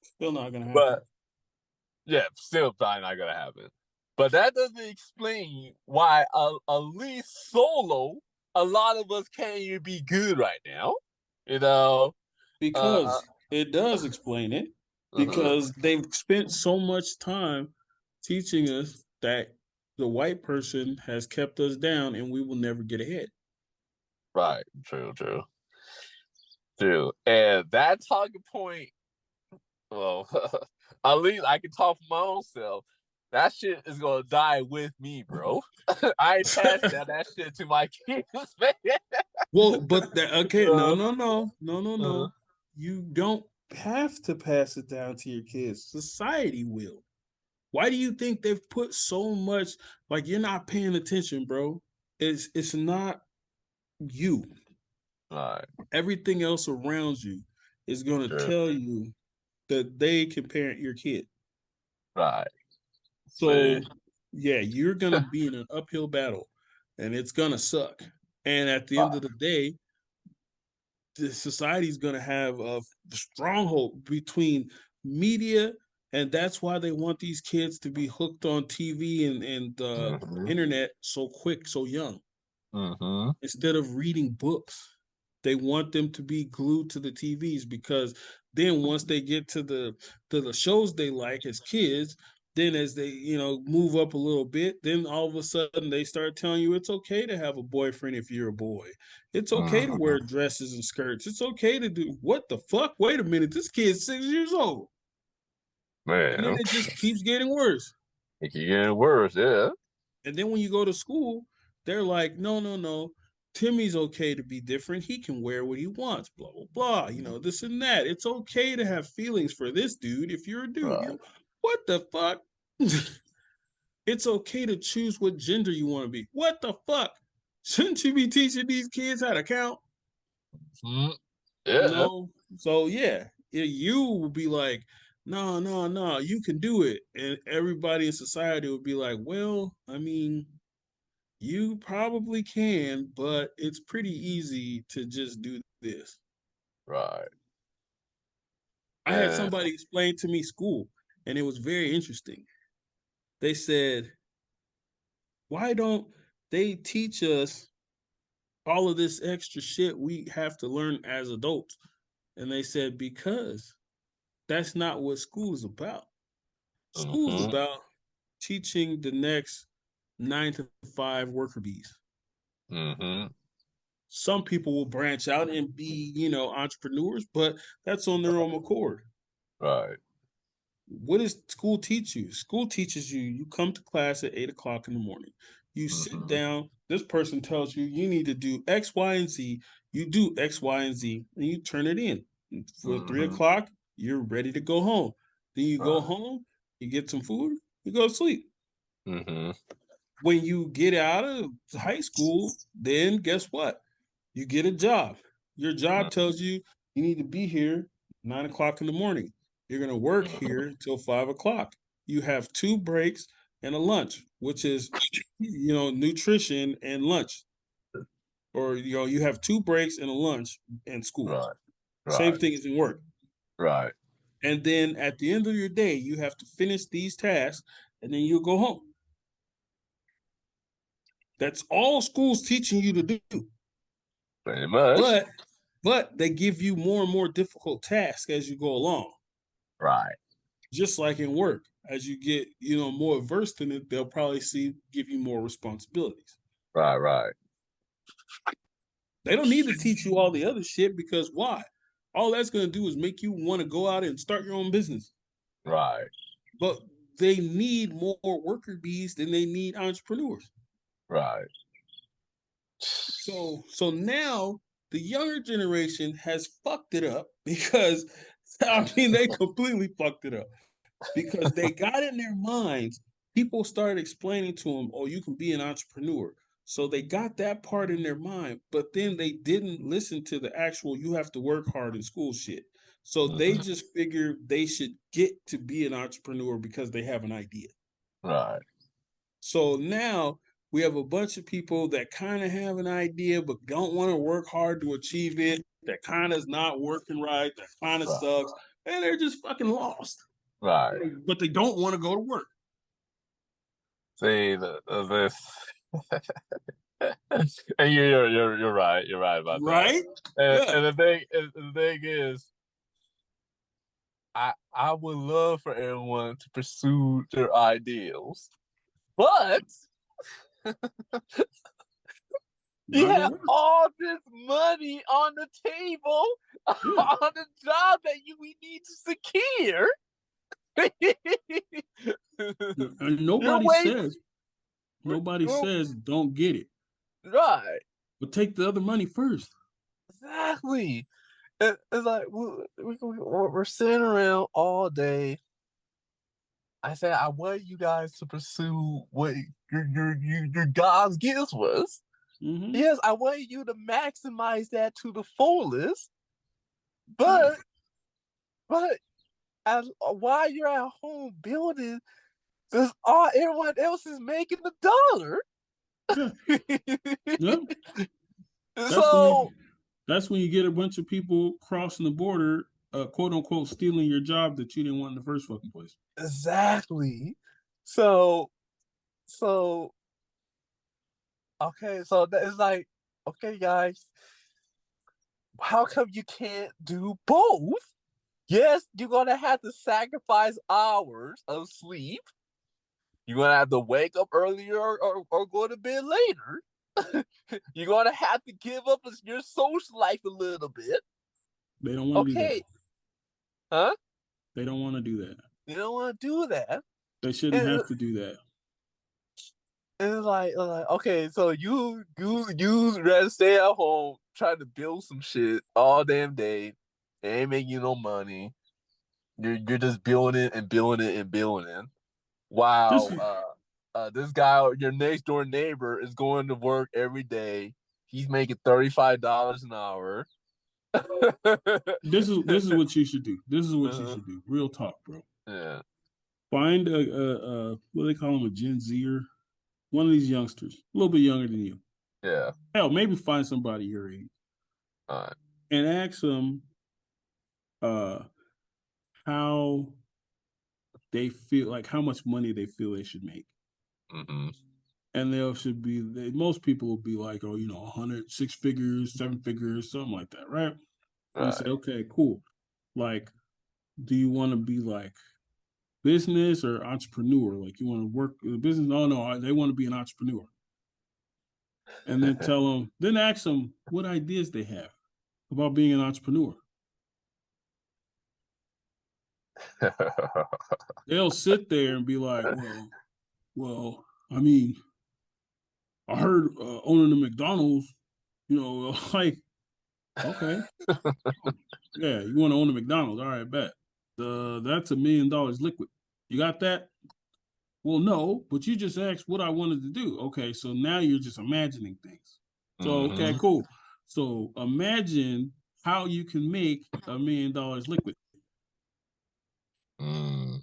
Still not gonna happen. But yeah, still probably not gonna happen. But that doesn't explain why at least solo, a lot of us can't even be good right now. You know, because it does explain it. Because they've spent so much time teaching us that the white person has kept us down and we will never get ahead. Right. True. And that talking point, well, at least I can talk for my own self. That shit is gonna die with me, bro. I ain't passed that shit to my kids, man. Well, but no. You don't have to pass it down to your kids. Society will. Why do you think they've put so much? Like, you're not paying attention, bro. It's not you. Right. Everything else around you is going to tell you that they can parent your kid. Right. So, yeah, you're going to be in an uphill battle and it's going to suck. And at the end of the day, the society is going to have a stronghold between media, and that's why they want these kids to be hooked on TV and internet so quick, so young. Instead of reading books, they want them to be glued to the TVs, because then once they get to the shows they like as kids, then as they move up a little bit, then all of a sudden they start telling you it's okay to have a boyfriend if you're a boy. It's okay to wear dresses and skirts. It's okay to do what the fuck? Wait a minute, this kid's 6 years old. Man. And then it just keeps getting worse. It keeps getting worse, yeah. And then when you go to school, they're like, no. Timmy's okay to be different. He can wear what he wants, blah, blah, blah. This and that. It's okay to have feelings for this dude if you're a dude. Right. What the fuck? It's okay to choose what gender you want to be. What the fuck? Shouldn't you be teaching these kids how to count? Yeah. So yeah, you will be like, no, you can do it. And everybody in society would be like, well, I mean, you probably can, but it's pretty easy to just do this. Right. I had somebody explain to me school, and it was very interesting. They said, why don't they teach us all of this extra shit we have to learn as adults? And they said, because that's not what school is about. School is about teaching the next 9 to 5 worker bees. Some people will branch out and be, entrepreneurs, but that's on their own accord. Right. What does school teach you? School teaches you come to class at 8 o'clock in the morning. You sit down. This person tells you need to do X, Y, and Z. You do X, Y, and Z, and you turn it in. For 3 o'clock, you're ready to go home. Then you go home, you get some food, you go to sleep. When you get out of high school, then guess what? You get a job. Your job tells you need to be here 9 o'clock in the morning. You're going to work here until 5 o'clock. You have 2 breaks and a lunch, which is, nutrition and lunch. Or, you have 2 breaks and a lunch in school. Right. Same thing as in work. Right. And then at the end of your day, you have to finish these tasks, and then you'll go home. That's all school's teaching you to do. Pretty much. But they give you more and more difficult tasks as you go along. Right. Just like in work, as you get, more versed in it, they'll probably give you more responsibilities. Right. They don't need to teach you all the other shit, because why? All that's going to do is make you want to go out and start your own business. Right. But they need more worker bees than they need entrepreneurs. Right. So now the younger generation has fucked it up because I mean they completely fucked it up because they got in their minds. People started explaining to them, "Oh, you can be an entrepreneur." So they got that part in their mind, but then they didn't listen to the actual "you have to work hard in school" shit. So they Mhm. just figured they should get to be an entrepreneur because they have an idea. Right. So now we have a bunch of people that kind of have an idea but don't want to work hard to achieve it. That kind of is not working right. That kind of Right. sucks, and they're just fucking lost. Right. But they don't want to go to work. See, this, and you're right. You're right about that. Right? And, Yeah. and the thing is, I would love for everyone to pursue their ideals, but you Not gonna have work. all this money on the table Yeah. on the job that we need to secure. And You're nobody waiting, says don't get it. right? But take the other money first. Exactly. It's like we're sitting around all day. I said I want you guys to pursue what your God's gifts was. Mm-hmm. Yes, I want you to maximize that to the fullest. Yeah. But as while you're at home building, this all everyone else is making $1. Yeah. Yeah. So That's when you get a bunch of people crossing the border, quote unquote, stealing your job that you didn't want in the first fucking place. exactly. So okay, so that is like, okay, guys, how come you can't do both? Yes, you're gonna have to sacrifice hours of sleep. You're gonna have to wake up earlier or go to bed later. You're gonna have to give up your social life a little bit. They don't want to do that. Okay, huh? They don't want to do that. You don't want to do that. They shouldn't And, have to do that. and it's like, okay, so you rather stay at home trying to build some shit all damn day. It ain't making you no money. You're just building and building and building. This Wow, this guy, your next door neighbor, is going to work every day. He's making $35 an hour. this is what you should do. This is what you should do. Real talk, bro. Yeah. Find a what do they call him, a Gen Zer, one of these youngsters, a little bit younger than you. Yeah. Hell, maybe find somebody your age All right. and ask them how they feel, like how much money they feel they should make. Mm-hmm. And most people will be like, oh, 100, 6 figures, 7 figures, something like that, right? And you say, okay, cool. Like, do you want to be like business or entrepreneur? Like, you want to work in the business? No, they want to be an entrepreneur. And then ask them what ideas they have about being an entrepreneur. They'll sit there and be like, well, I mean, I heard owning a McDonald's, like, okay, yeah, you want to own a McDonald's? All right, bet. That's $1 million liquid. You got that? Well, no, but you just asked what I wanted to do. Okay, so now you're just imagining things. So okay, Mm-hmm. cool. So imagine how you can make $1 million liquid, Mm.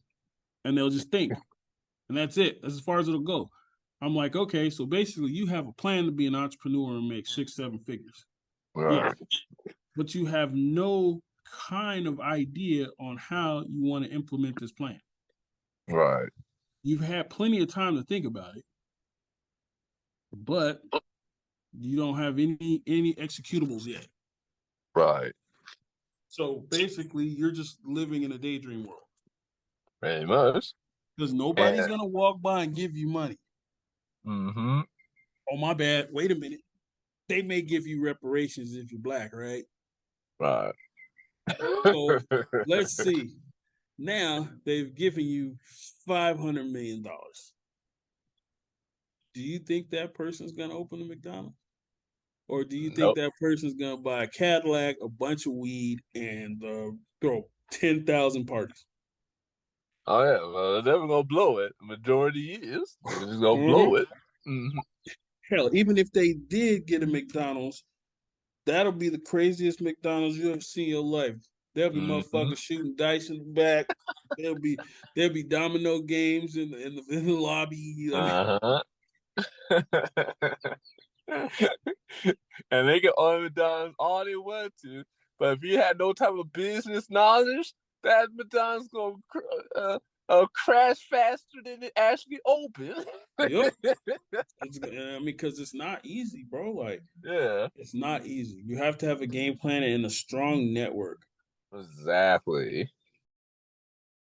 and they'll just think, and that's it. That's as far as it'll go. I'm like, okay, so basically, you have a plan to be an entrepreneur and make 6, 7 figures. Right. Yeah, but you have no kind of idea on how you want to implement this plan. Right. You've had plenty of time to think about it, but you don't have any executables yet. Right. So basically, you're just living in a daydream world Very much. because nobody's gonna walk by and give you money. Mm-hmm. Oh, my bad. Wait a minute. They may give you reparations if you're black, right? Right. So let's see. Now they've given you $500 million. do you think that person's gonna open a McDonald's? Or do you think Nope. that person's gonna buy a Cadillac, a bunch of weed, and throw 10,000 parties? Oh yeah, well, they're never gonna blow it. Majority is. They're just gonna Mhm. blow it. Mhm. Hell, even if they did get a McDonald's, that'll be the craziest McDonald's you ever seen in your life. There'll be Mhm. motherfuckers shooting dice in the back. There'll be domino games in the lobby. I mean, Uh-huh. And they can own McDonald's all they want to, but if you had no type of business knowledge, that McDonald's gonna crash faster than it actually opened. yep. Because it's not easy, bro. Like, Yeah, it's not easy. You have to have a game plan and a strong network. exactly.